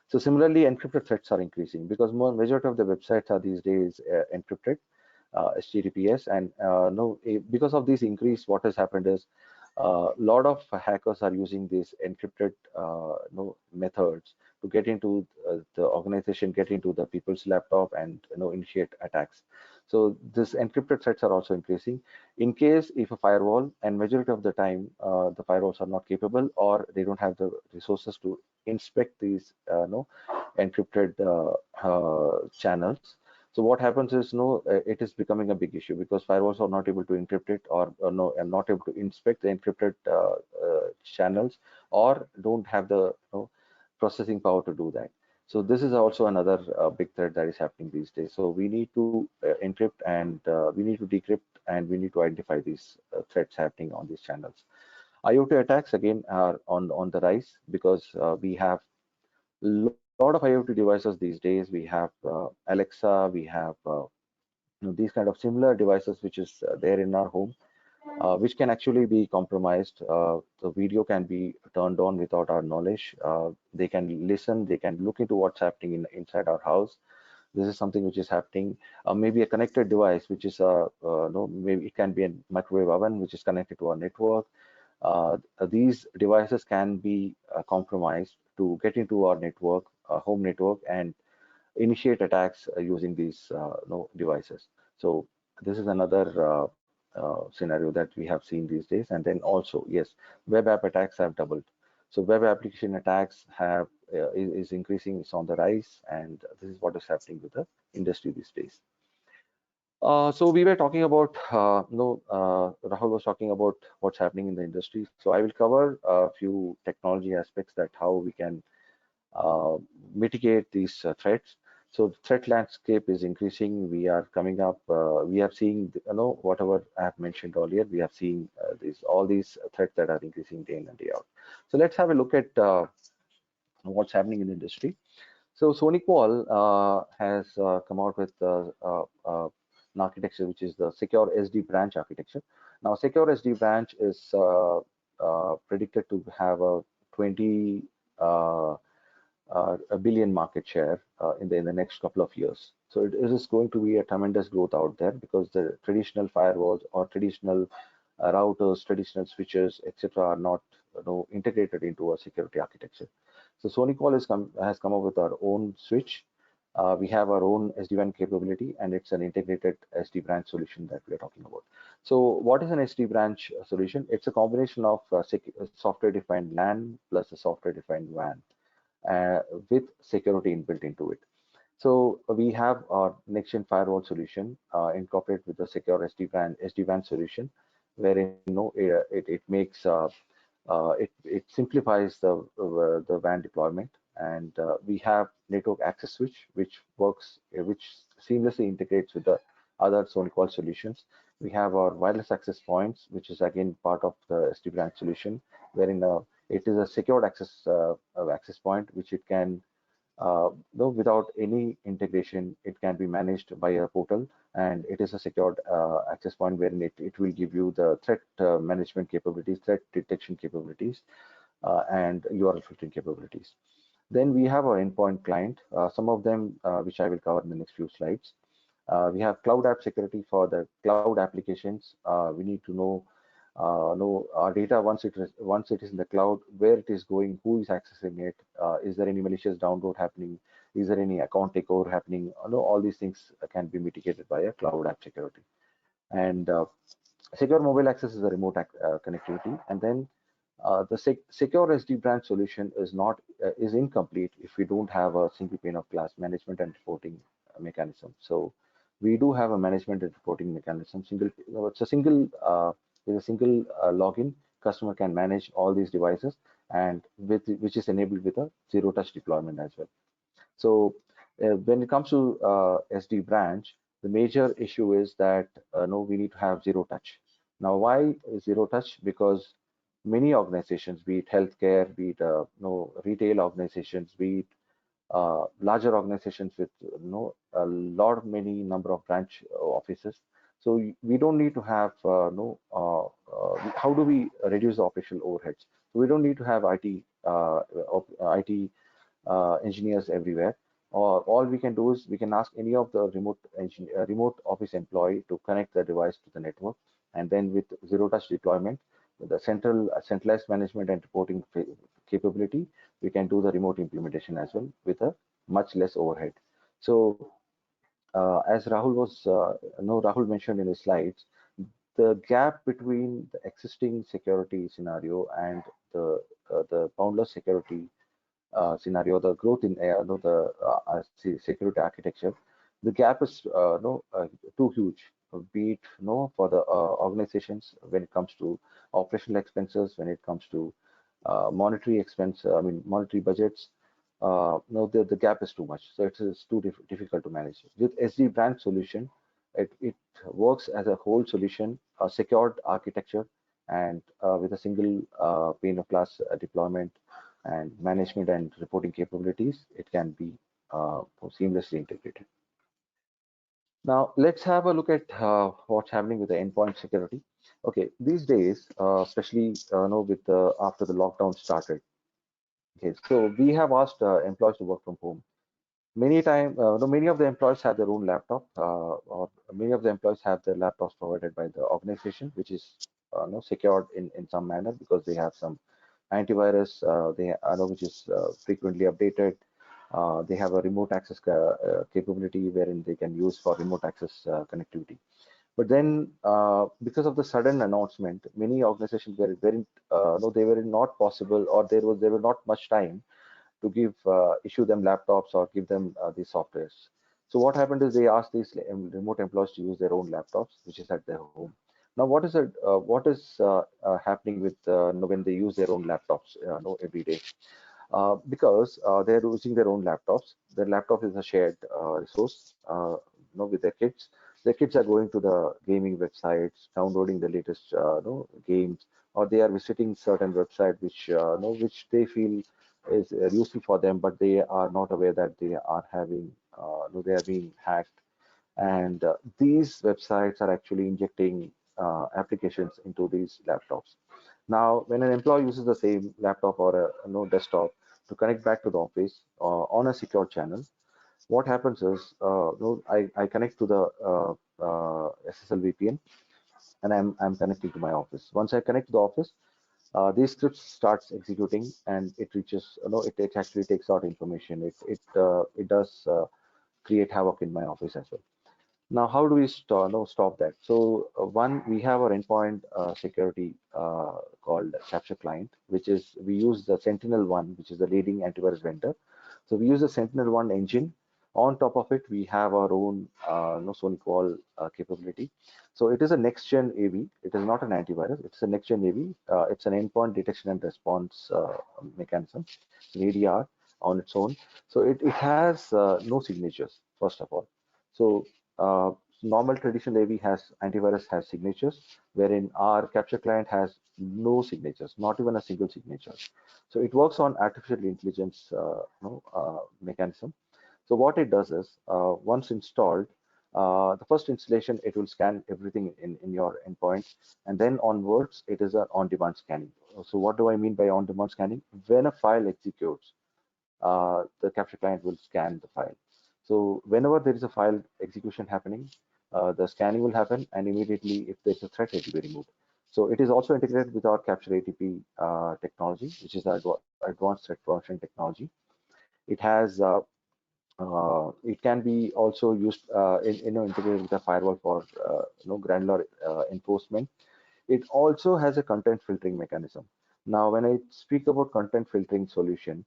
So similarly, encrypted threats are increasing, because majority of the websites are these days encrypted, HTTPS, and no, because of this increase, what has happened is a lot of hackers are using these encrypted no, methods to get into the organization, get into the people's laptop, and initiate attacks. So this encrypted threats are also increasing. In case if a firewall, and majority of the time the firewalls are not capable, or they don't have the resources to inspect these no encrypted channels. So what happens is, no, it is becoming a big issue, because firewalls are not able to encrypt it, or no, and not able to inspect the encrypted channels, or don't have the processing power to do that. So this is also another big threat that is happening these days. So we need to encrypt, and we need to decrypt, and we need to identify these threats happening on these channels. IoT attacks again are on the rise, because we have a lot of IoT devices these days. We have Alexa, we have these kind of similar devices which is there in our home, which can actually be compromised. The video can be turned on without our knowledge. They can listen, they can look into what's happening inside our house. This is something which is happening. Maybe a connected device, which is no, maybe it can be a microwave oven which is connected to our network. these devices can be compromised to get into our network, home network, and initiate attacks using these devices. So this is another scenario that we have seen these days. And then also, yes, web app attacks have doubled. So web application attacks is increasing, it's on the rise, and this is what is happening with the industry these days. So we were talking about, Rahul was talking about what's happening in the industry. So I will cover a few technology aspects that how we can uh, mitigate these threats. So the threat landscape is increasing. We are coming up. We are seeing, whatever I have mentioned earlier. We are seeing these all these threats that are increasing day in and day out. So let's have a look at what's happening in the industry. So SonicWall has come out with an architecture which is the secure SD branch architecture. Now, secure SD branch is predicted to have a 20 a billion market share in the next couple of years. So it is going to be a tremendous growth out there because the traditional firewalls or traditional routers, traditional switches, etc., are not integrated into a security architecture. So SonicWall has come up with our own switch. We have our own SD-WAN capability, and it's an integrated SD branch solution that we are talking about. So what is an SD branch solution? It's a combination of software-defined LAN plus a software-defined WAN uh, with security inbuilt into it. So we have our next-gen firewall solution incorporated with the secure SD-WAN solution, wherein it makes it simplifies the WAN deployment, and we have network access switch which seamlessly integrates with the other SonicWall solutions. We have our wireless access points, which is again part of the SD-WAN solution, wherein it is a secured access point which it can no, without any integration, it can be managed by a portal, and it is a secured access point wherein it will give you the threat management capabilities, threat detection capabilities, and URL filtering capabilities. Then we have our endpoint client, some of them which I will cover in the next few slides. We have cloud app security for the cloud applications. We need to know our data once it is in the cloud, where it is going, who is accessing it, is there any malicious download happening, is there any account takeover happening. All these things can be mitigated by a cloud app security. And secure mobile access is a remote connectivity. And then the secure SD branch solution is incomplete if we don't have a single pane of glass management and reporting mechanism. So we do have a management and reporting mechanism. It's a single with a single login, customer can manage all these devices, and which is enabled with a zero touch deployment as well. So when it comes to SD branch, the major issue is that no, we need to have zero touch. Now, why zero touch? Because many organizations, be it healthcare, be it no retail organizations, be it larger organizations with a lot many number of branch offices. So we don't need to have no. How do we reduce the operational overheads? So we don't need to have IT engineers everywhere. Or all we can do is we can ask any of the remote office employee to connect the device to the network, and then with zero touch deployment, with the centralized management and reporting capability, we can do the remote implementation as well with a much less overhead. So as Rahul mentioned in his slides, the gap between the existing security scenario and the boundless security scenario, the growth in security architecture, the gap is too huge. Be it for the organizations when it comes to operational expenses, when it comes to monetary expense, monetary budgets. No, the gap is too much, so it is too difficult to manage. With SD branch solution, it works as a whole solution, a secured architecture, and with a single pane of glass deployment and management and reporting capabilities, it can be seamlessly integrated. Now, let's have a look at what's happening with the endpoint security. Okay, these days, especially with after the lockdown started. Okay, so we have asked employees to work from home. Many of the employees have their own laptop, or many of the employees have their laptops provided by the organization, which is secured in some manner because they have some antivirus, they I know which is frequently updated. They have a remote access capability wherein they can use for remote access connectivity. But then, because of the sudden announcement, many organizations were very, no, they were not possible, or there were not much time to give issue them laptops or give them these softwares. So what happened is they asked these remote employees to use their own laptops, which is at their home. Now, what is happening with when they use their own laptops every day? Because they're using their own laptops. Their laptop is a shared resource, with their kids. Their kids are going to the gaming websites, downloading the latest, games, or they are visiting certain website which they feel is useful for them, but they are not aware that they are having, they are being hacked, and these websites are actually injecting applications into these laptops. Now, when an employee uses the same laptop or a desktop to connect back to the office on a secure channel, what happens is I connect to the SSL VPN, and I'm connecting to my office. Once I connect to the office, these scripts starts executing, and it reaches, it actually takes out information. It does create havoc in my office as well. Now, how do we stop that? So, one, we have our endpoint security called Capture Client, which is we use the Sentinel One, which is the leading antivirus vendor. So we use the Sentinel One engine. On top of it, we have our own SonicWall capability. So it is a next-gen AV. It is not an antivirus. It's a next-gen AV. It's an endpoint detection and response mechanism, it's an ADR on its own. So it has no signatures, first of all. So uh, normal traditional AV has antivirus has signatures, wherein our capture client has no signatures, not even a single signature. So it works on artificial intelligence mechanism. So what it does is, once installed, the first installation, it will scan everything in your endpoint, and then onwards, it is an on-demand scanning. So what do I mean by on-demand scanning? When a file executes, the capture client will scan the file. So whenever there is a file execution happening, the scanning will happen, and immediately, if there's a threat, it will be removed. So it is also integrated with our capture ATP technology, which is the advanced threat prevention technology. It has it can be also used integrated with a firewall for granular enforcement. It also has a content filtering mechanism. Now, when I speak about content filtering solution,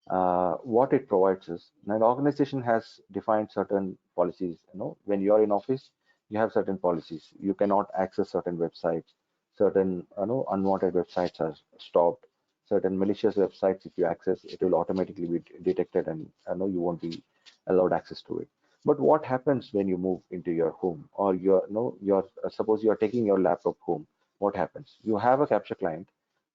what it provides is, now an organization has defined certain policies. When you're in office, you have certain policies. You cannot access certain websites. Certain unwanted websites are stopped. Certain malicious websites, if you access, it will automatically be detected, and you won't be allowed access to it. But what happens when you move into your home, or you're suppose you're taking your laptop home? What happens? You have a capture client,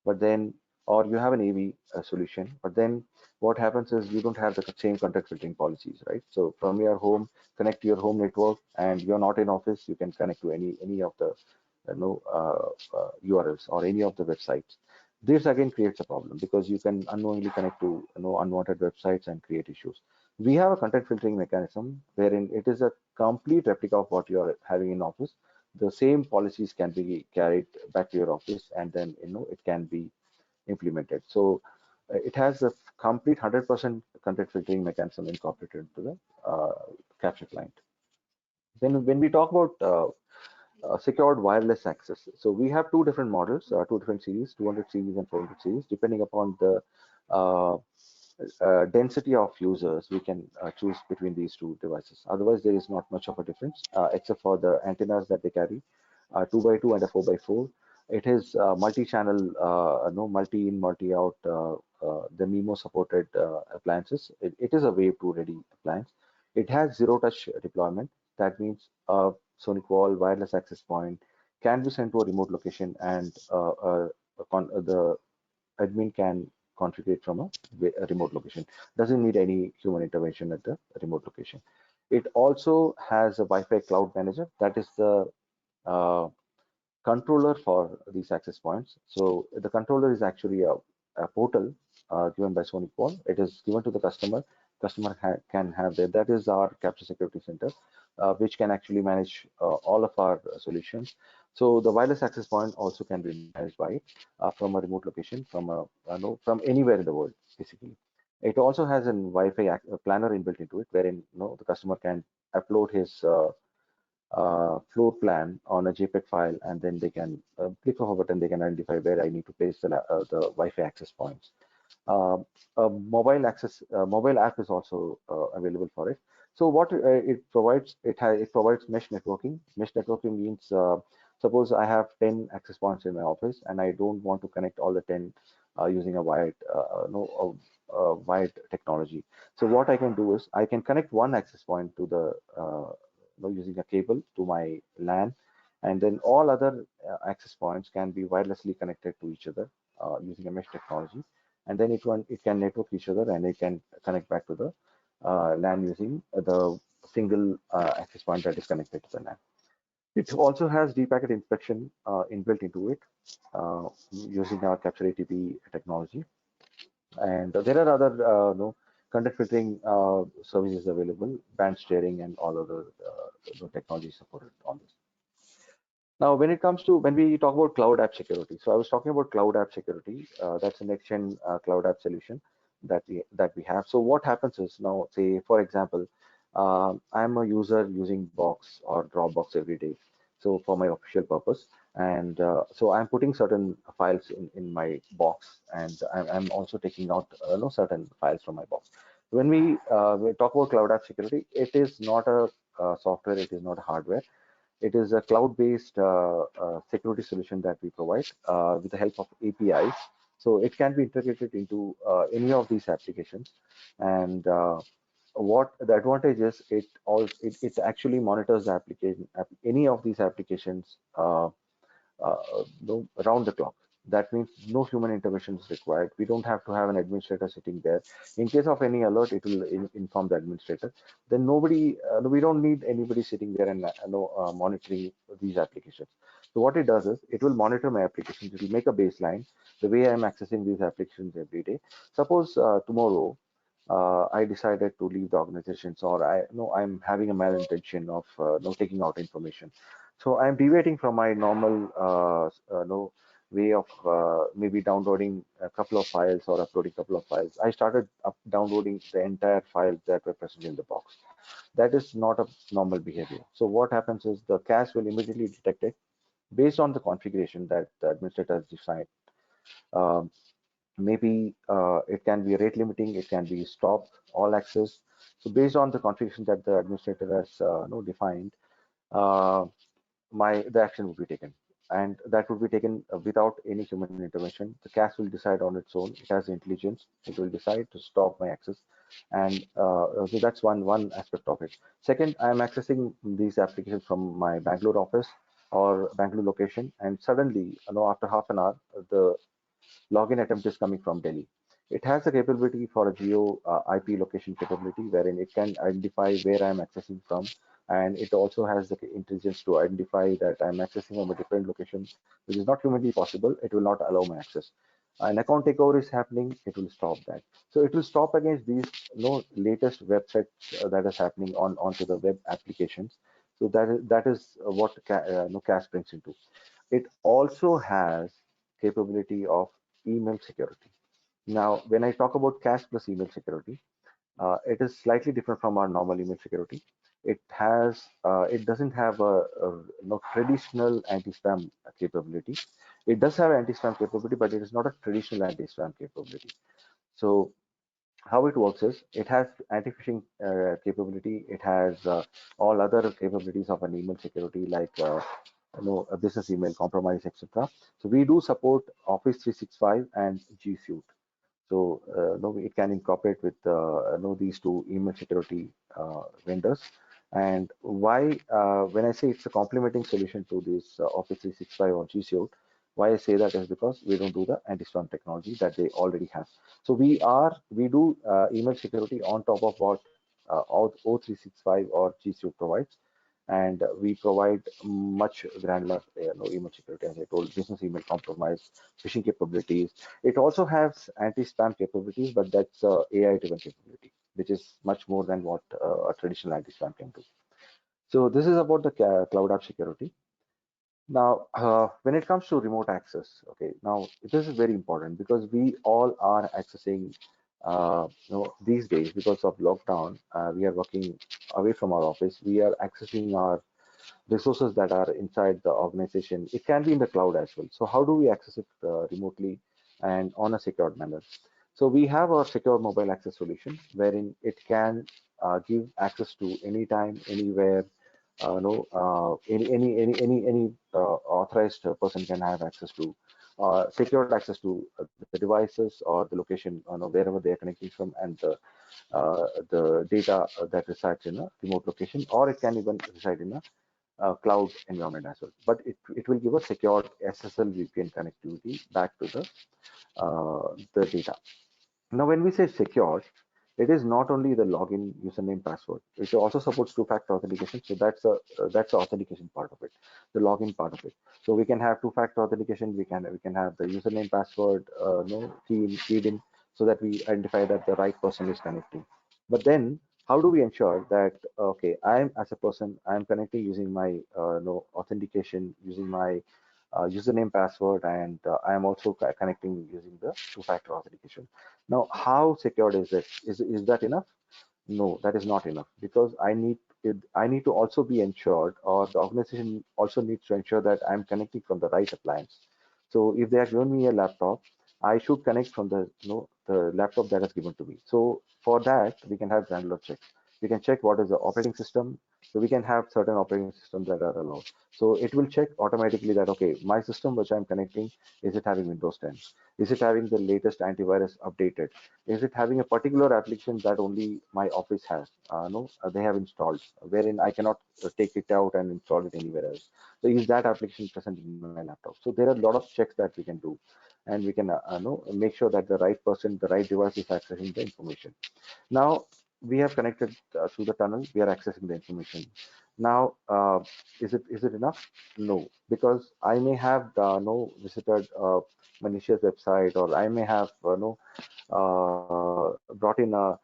but then, or you have an AV solution, but then what happens is you don't have the same content filtering policies, right? So from your home, connect to your home network, and you're not in office, you can connect to any of the URLs or any of the websites. This again creates a problem because you can unknowingly connect to unwanted websites and create issues. We have a content filtering mechanism wherein it is a complete replica of what you are having in office. The same policies can be carried back to your office, and then it can be implemented. So it has a complete 100% content filtering mechanism incorporated into the capture client. Then when we talk about secured wireless access, so we have two different models, two different series, 200 series and 400 series, depending upon the uh, density of users. We can choose between these two devices. Otherwise, there is not much of a difference, except for the antennas that they carry, 2 by 2 and a 4 by 4. It is multi-channel, no multi-in, multi-out, the MIMO supported appliances. It is a Wave 2 ready appliance. It has zero-touch deployment. That means SonicWall wireless access point can be sent to a remote location, and the admin can configure it from a remote location. Doesn't need any human intervention at the remote location. It also has a Wi-Fi cloud manager. That is the uh, controller for these access points. So the controller is actually a portal given by SonicWall. It is given to the customer. Customer can have that. That is our capture security center, which can actually manage all of our solutions. So the wireless access point also can be managed by it from a remote location, no, from anywhere in the world, basically. It also has a Wi-Fi planner inbuilt into it, wherein the customer can upload his floor plan on a JPEG file, and then they can click of a button, they can identify where I need to place the Wi-Fi access points. Uh, a mobile app is also available for it. So what it provides, it provides mesh networking. Mesh networking means suppose I have 10 access points in my office and I don't want to connect all the 10 using a wired no wired technology. So what I can do is I can connect one access point to the using a cable to my LAN, and then all other access points can be wirelessly connected to each other using a mesh technology, and then it can network each other and it can connect back to the LAN using the single access point that is connected to the LAN. It also has deep packet inspection inbuilt into it using our capture ATP technology, and there are other content filtering services available, band steering, and all other technologies supported on this. Now, when we talk about cloud app security, so I was talking about cloud app security. That's a next-gen cloud app solution that we have. So what happens is now, say for example, I'm a user using Box or Dropbox every day, so for my official purpose, and so I'm putting certain files in my box, and I'm also taking out certain files from my box. When we talk about cloud app security, it is not a software, it is not hardware, it is a cloud-based security solution that we provide with the help of APIs. So it can be integrated into any of these applications. And what the advantage is, it actually monitors the any of these applications around the clock. That means no human intervention is required. We don't have to have an administrator sitting there. In case of any alert, it will inform the administrator. Then we don't need anybody sitting there and monitoring these applications. So what it does is it will monitor my applications. It will make a baseline the way I'm accessing these applications every day. Suppose tomorrow I decided to leave the organizations, or I'm having a malintention of taking out information. So I'm deviating from my normal way of maybe downloading a couple of files or uploading a couple of files. I started downloading the entire file that were present in the box. That is not a normal behavior. So what happens is the cache will immediately detect it based on the configuration that the administrator has defined. Um, Maybe it can be rate limiting, it can be stop all access. So based on the configuration that the administrator has defined, uh, the action would be taken, and that would be taken without any human intervention. The cache will decide on its own. It has intelligence. It will decide to stop my access, and so that's one aspect of it. Second, I am accessing these applications from my Bangalore office or Bangalore location, and suddenly, after half an hour, the login attempt is coming from Delhi. It has the capability for a geo IP location capability, wherein it can identify where I'm accessing from, and it also has the intelligence to identify that I'm accessing from a different location, which is not humanly possible. It will not allow my access. An account takeover is happening, it will stop that. So it will stop against these latest websites that is happening onto the web applications. So that is what CAS brings into. It also has capability of email security. Now, when I talk about cache plus email security, it is slightly different from our normal email security. It doesn't have a traditional anti-spam capability. It does have anti-spam capability, but it is not a traditional anti-spam capability. So how it works is it has anti-phishing capability. It has all other capabilities of an email security, like a business email compromise, etc. So we do support Office 365 and G Suite. So no, it can incorporate with these two email security vendors. And why, when I say it's a complementing solution to this Office 365 or G Suite, why I say that is because we don't do the anti-spam technology that they already have. So we do email security on top of what O365 or G Suite provides, and we provide much granular email security, as I told, business email compromise, phishing capabilities. It also has anti-spam capabilities, but that's AI-driven capability, which is much more than what a traditional anti-spam can do. So this is about the cloud app security. Now, when it comes to remote access, okay, now this is very important because we all are accessing, these days because of lockdown, we are working away from our office. We are accessing our resources that are inside the organization. It can be in the cloud as well. So how do we access it remotely and on a secured manner? So we have our secure mobile access solution wherein it can give access to anytime, anywhere. Any authorized person can have access to secured access to the devices or the location, wherever they are connecting from, and the data that resides in a remote location, or it can even reside in a cloud environment as well. But it will give a secured SSL VPN connectivity back to the data. Now, when we say secure, it is not only the login username password. It also supports two-factor authentication. So that's the authentication part of it, the login part of it. So we can have two-factor authentication. We can have the username password, no keyed in, so that we identify that the right person is connecting. But then, how do we ensure that okay, I'm as a person, I'm connecting using my no authentication, using my username password, and I am also connecting using the two-factor authentication. Now, how secured is it? Is that enough? No, that is not enough because I need to also be ensured, or the organization also needs to ensure that I'm connecting from the right appliance. So if they have given me a laptop, I should connect from the laptop that is given to me. So for that, we can have granular checks. We can check what is the operating system. So we can have certain operating systems that are allowed. So it will check automatically that okay, my system which I'm connecting, is it having Windows 10? Is it having the latest antivirus updated? Is it having a particular application that only my office has? No, they have installed, wherein I cannot take it out and install it anywhere else. So is that application present in my laptop? So there are a lot of checks that we can do, and we can know, make sure that the right person, the right device is accessing the information. Now we have connected through the tunnel. We are accessing the information. Now, is it enough? No, because I may have no visited malicious website, or I may have no brought in a,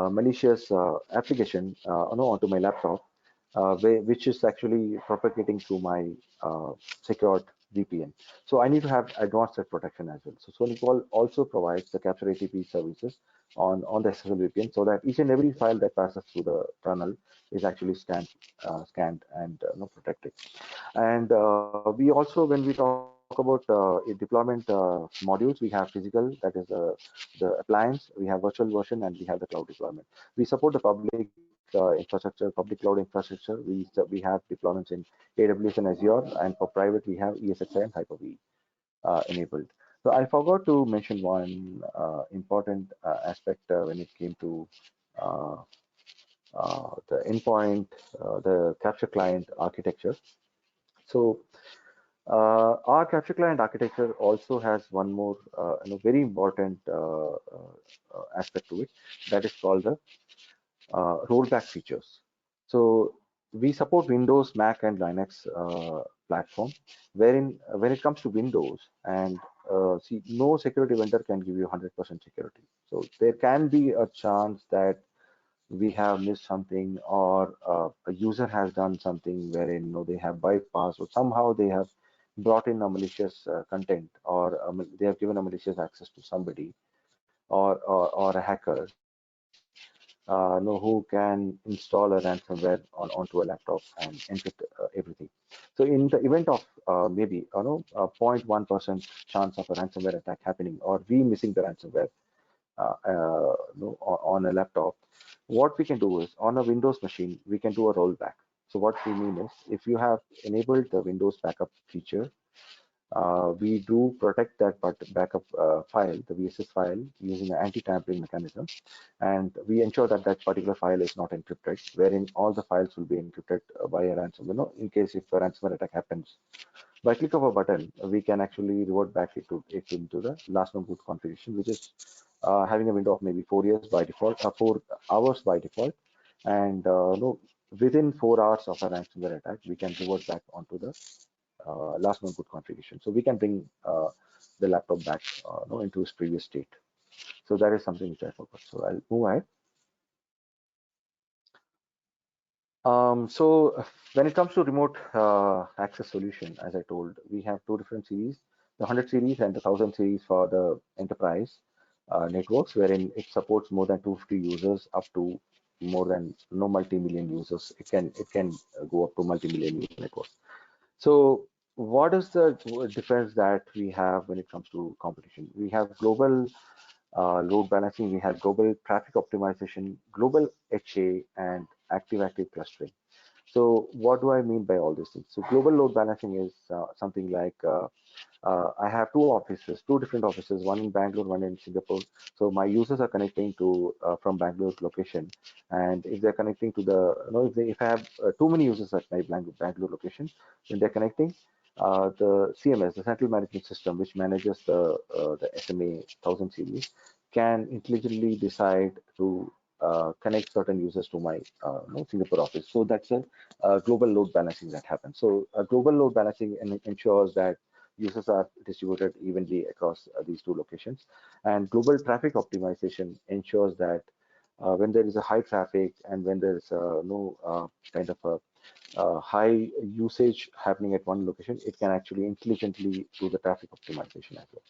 malicious application onto my laptop, which is actually propagating through my secured VPN. So I need to have advanced threat protection as well. So SonicWall also provides the capture ATP services on the SSL VPN, so that each and every file that passes through the tunnel is actually scanned and protected. And we also, when we talk about deployment modules, we have physical, that is the appliance, we have virtual version, and we have the cloud deployment. We support the public infrastructure, public cloud infrastructure. We have deployments in AWS and Azure, and for private, we have ESXi and Hyper-V enabled. So I forgot to mention one important aspect when it came to uh, the endpoint, the capture client architecture. So our capture client architecture also has one more very important aspect to it, that is called the rollback features. So we support Windows, Mac, and Linux platform, wherein when it comes to Windows, and see, no security vendor can give you 100% security. So there can be a chance that we have missed something, or a user has done something wherein they have bypassed, or somehow they have brought in a malicious content, or they have given a malicious access to somebody, or a hacker know who can install a ransomware onto a laptop and encrypt everything. So in the event of maybe 0.1% chance of a ransomware attack happening, or we missing the ransomware on a laptop, what we can do is, on a Windows machine, we can do a rollback. So what we mean is, if you have enabled the Windows backup feature, we do protect that backup file, the VSS file, using an anti-tampering mechanism, and we ensure that that particular file is not encrypted, wherein all the files will be encrypted by a ransom. In case if a ransomware attack happens, by click of a button, we can actually revert back it into the last known boot configuration, which is having a window of maybe 4 years by default, 4 hours by default, and no, within 4 hours of a ransomware attack, we can revert back onto the last known boot configuration. So we can bring the laptop back no, into its previous state. So that is something which I forgot. So I'll move ahead. So when it comes to remote access solution, as I told, we have two different series, the 100 series and the 1000 series for the enterprise networks, wherein it supports more than 250 users up to more than no multi-million users. It can go up to multi-million user networks. So what is the difference that we have when it comes to competition? We have global load balancing, we have global traffic optimization, global HA, and active-active clustering. So what do I mean by all these things? So global load balancing is something like I have two offices, two different offices, one in Bangalore, one in Singapore. So my users are connecting to from Bangalore location, and if they're connecting to the, if I have too many users at my Bangalore location, when they're connecting, the CMS, the central management system, which manages the SMA 1000 series, can intelligently decide to connect certain users to my Singapore office. So that's a global load balancing that happens. So global load balancing ensures that users are distributed evenly across these two locations. And global traffic optimization ensures that when there is a high traffic and when there is no kind of a high usage happening at one location, it can actually intelligently do the traffic optimization as well.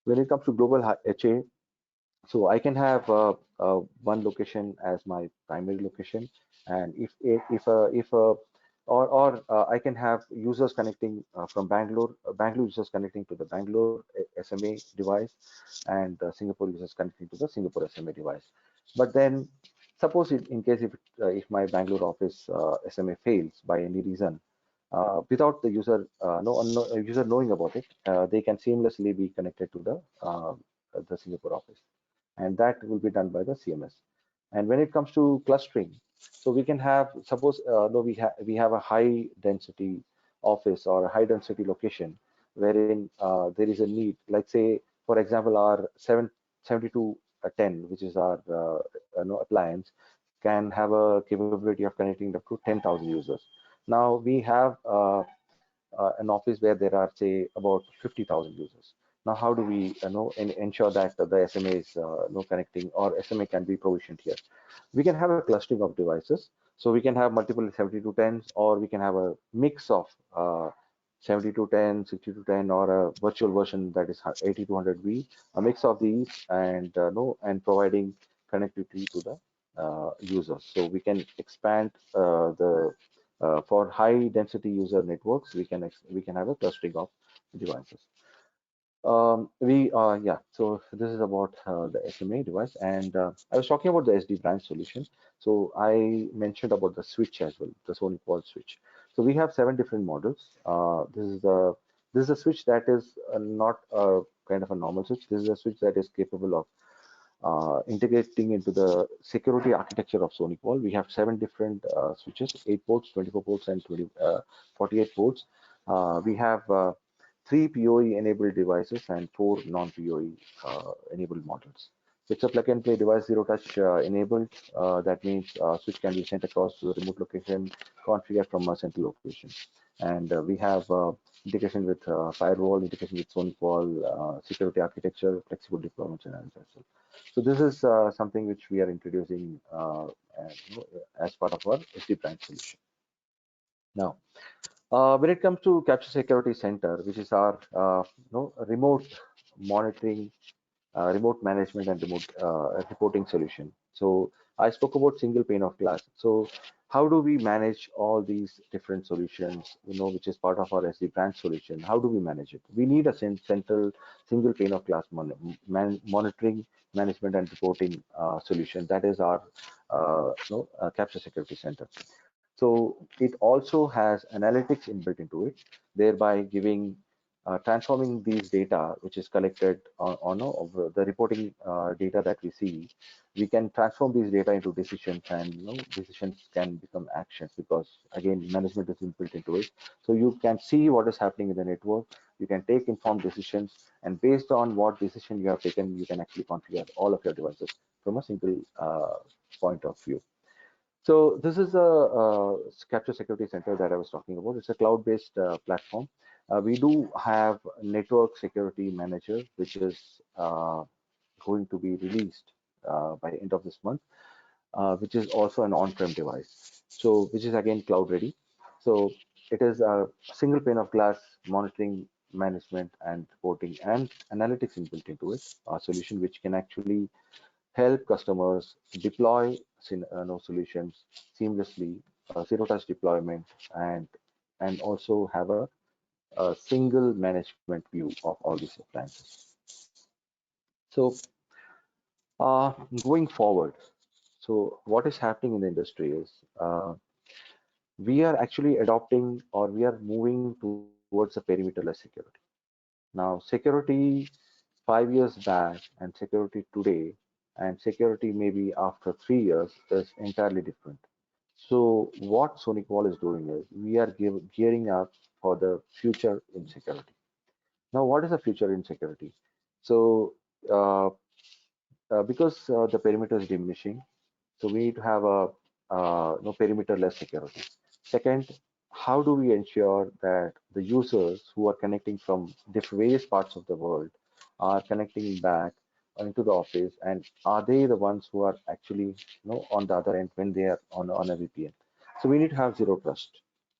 When it comes to global HA, so I can have one location as my primary location, and if I can have users connecting from Bangalore users connecting to the Bangalore SMA device, and Singapore users connecting to the Singapore SMA device. But then, suppose in case if my Bangalore office SMA fails by any reason, without the user user knowing about it, they can seamlessly be connected to the Singapore office, and that will be done by the CMS. And when it comes to clustering, so we can have, suppose no, we have a high density office or a high density location wherein there is a need, like say for example our 7210, which is our appliance, can have a capability of connecting up to 10,000 users. Now we have an office where there are say about 50,000 users. Now how do we ensure that the SMA is connecting, or SMA can be provisioned here? We can have a clustering of devices. So we can have multiple 7210s, or we can have a mix of 7210, 6210, or a virtual version that is 8200V, a mix of these, and no, and providing connectivity to the users. So we can expand the for high density user networks, we can have a clustering of devices. Yeah, so this is about the SMA device, and I was talking about the SD branch solution. So I mentioned about the switch as well, the SonicWall switch. So we have 7 different models. This is a switch that is not a kind of a normal switch. This is a switch that is capable of integrating into the security architecture of SonicWall. We have 7 different switches, 8 ports, 24 ports, and 48 ports. We have 3 PoE enabled devices and 4 non-PoE enabled models. It's a plug and play device, zero touch enabled. That means switch can be sent across to the remote location, configured from a central location. And we have integration with firewall, integration with SonicWall, security architecture, flexible deployments, and others as well. So this is something which we are introducing as part of our SD branch solution. Now, when it comes to Capture Security Center, which is our remote monitoring, remote management, and remote reporting solution. So I spoke about single pane of glass. So how do we manage all these different solutions, which is part of our SD branch solution? How do we manage it? We need a central single pane of glass monitoring, management, and reporting solution. That is our Capture Security Center. So it also has analytics inbuilt into it, thereby giving transforming these data, which is collected on the reporting data that we see. We can transform these data into decisions, and decisions can become actions, because again management is inbuilt into it. So you can see what is happening in the network. You can take informed decisions, and based on what decision you have taken, you can actually configure all of your devices from a single point of view. So this is a Capture Security Center that I was talking about. It's a cloud-based platform. We do have Network Security Manager, which is going to be released by the end of this month, which is also an on-prem device. so which is again cloud ready. So it is a single pane of glass monitoring, management, and reporting and analytics inbuilt into it. A solution which can actually help customers deploy solutions seamlessly, zero touch deployment, and also have a single management view of all these appliances. So going forward, so what is happening in the industry is we are actually adopting, or we are moving towards a perimeterless security. Now, security 5 years back and security today and security maybe after 3 years is entirely different. So what SonicWall is doing is we are gearing up for the future in security. Now, what is the future in security? So uh, because the perimeter is diminishing, so we need to have a no perimeter-less security. Second, how do we ensure that the users who are connecting from various parts of the world are connecting back into the office, and are they the ones who are actually on the other end when they are on a VPN? So we need to have zero trust.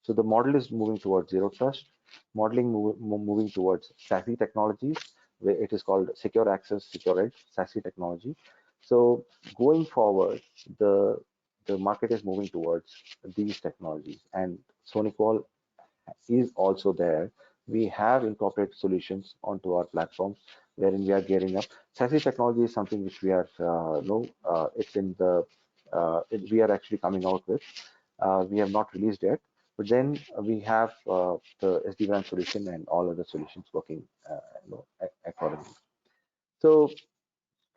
So the model is moving towards zero trust, moving towards SASE technologies, where it is called secure access, secure edge, SASE technology. So going forward, the the market is moving towards these technologies, and SonicWall is also there. We have incorporated solutions onto our platform wherein we are gearing up. SASE technology is something which we are no, it's in the we are actually coming out with. We have not released yet, but then we have the SD-WAN solution and all other solutions working accordingly. So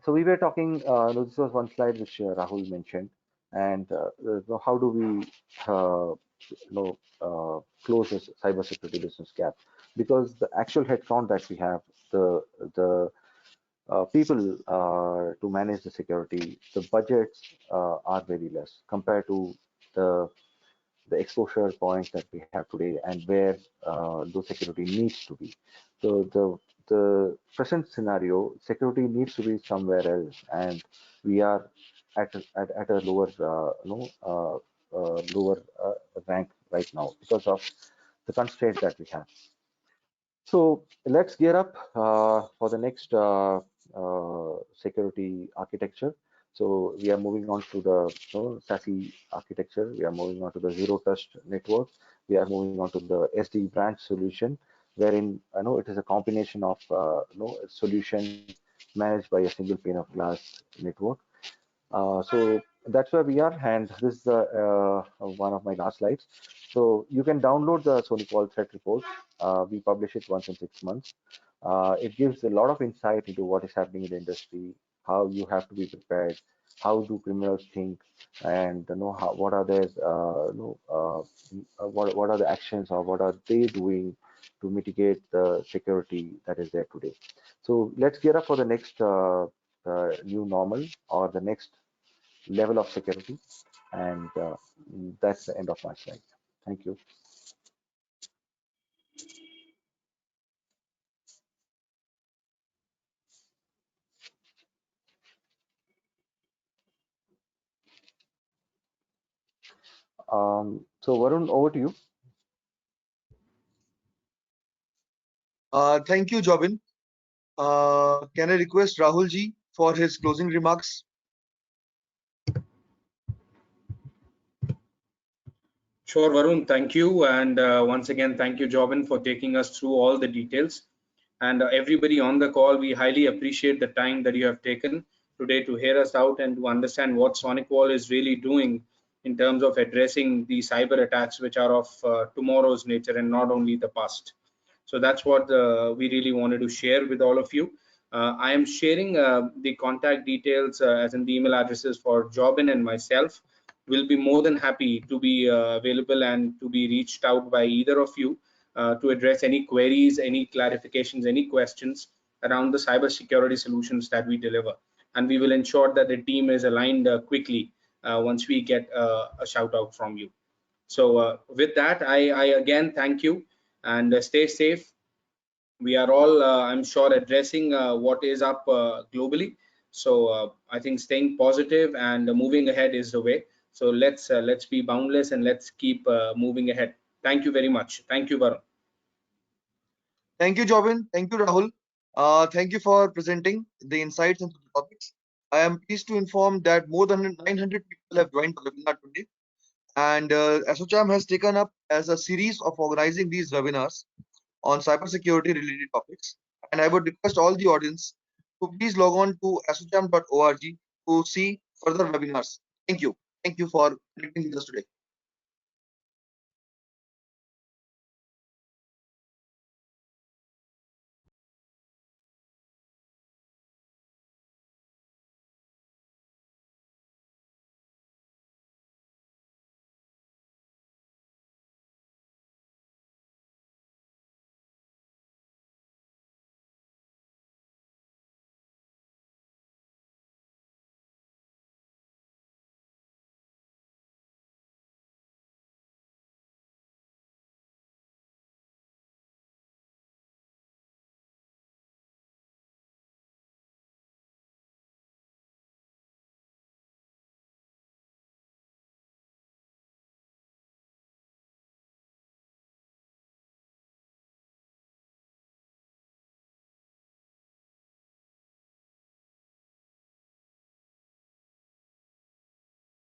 we were talking, this was one slide which Rahul mentioned, and how do we close this cybersecurity business gap? Because the actual headcount that we have, the people to manage the security, the budgets are very less compared to the exposure points that we have today and where those security needs to be. So the present scenario, security needs to be somewhere else, and we are at a lower lower rank right now because of the constraints that we have. So let's gear up for the next security architecture. So we are moving on to the SASE architecture. We are moving on to the zero trust network. We are moving on to the SD branch solution, wherein I know it is a combination of solution managed by a single pane of glass network. So that's where we are, and this is one of my last slides. So you can download the SonicWall threat report. We publish it once in 6 months. It gives a lot of insight into what is happening in the industry, how you have to be prepared, how do criminals think, and what are their what are the actions or what are they doing to mitigate the security that is there today. So let's gear up for the next new normal or the next level of security. And that's the end of my slide. Thank you. So Varun, over to you. Thank you, Jobin. Can I request Rahul ji for his closing remarks? Sure, Varun, thank you. And once again, thank you, Jobin, for taking us through all the details. And everybody on the call, we highly appreciate the time that you have taken today to hear us out and to understand what SonicWall is really doing in terms of addressing the cyber attacks, which are of tomorrow's nature and not only the past. So that's what we really wanted to share with all of you. I am sharing the contact details as in the email addresses for Jobin and myself. Will be more than happy to be available and to be reached out by either of you to address any queries, any clarifications, any questions around the cybersecurity solutions that we deliver. And we will ensure that the team is aligned quickly once we get a shout out from you. So with that, I again thank you and stay safe. We are all, I'm sure, addressing what is up globally. So I think staying positive and moving ahead is the way. So let's be boundless and let's keep moving ahead. Thank you very much. Thank you, Varun. Thank you, Jobin. Thank you, Rahul. Thank you for presenting the insights into the topics. I am pleased to inform that more than 900 people have joined the webinar today. And ASSOCHAM has taken up as a series of organizing these webinars on cybersecurity related topics. And I would request all the audience to please log on to assocham.org to see further webinars. Thank you. Thank you for connecting with us today.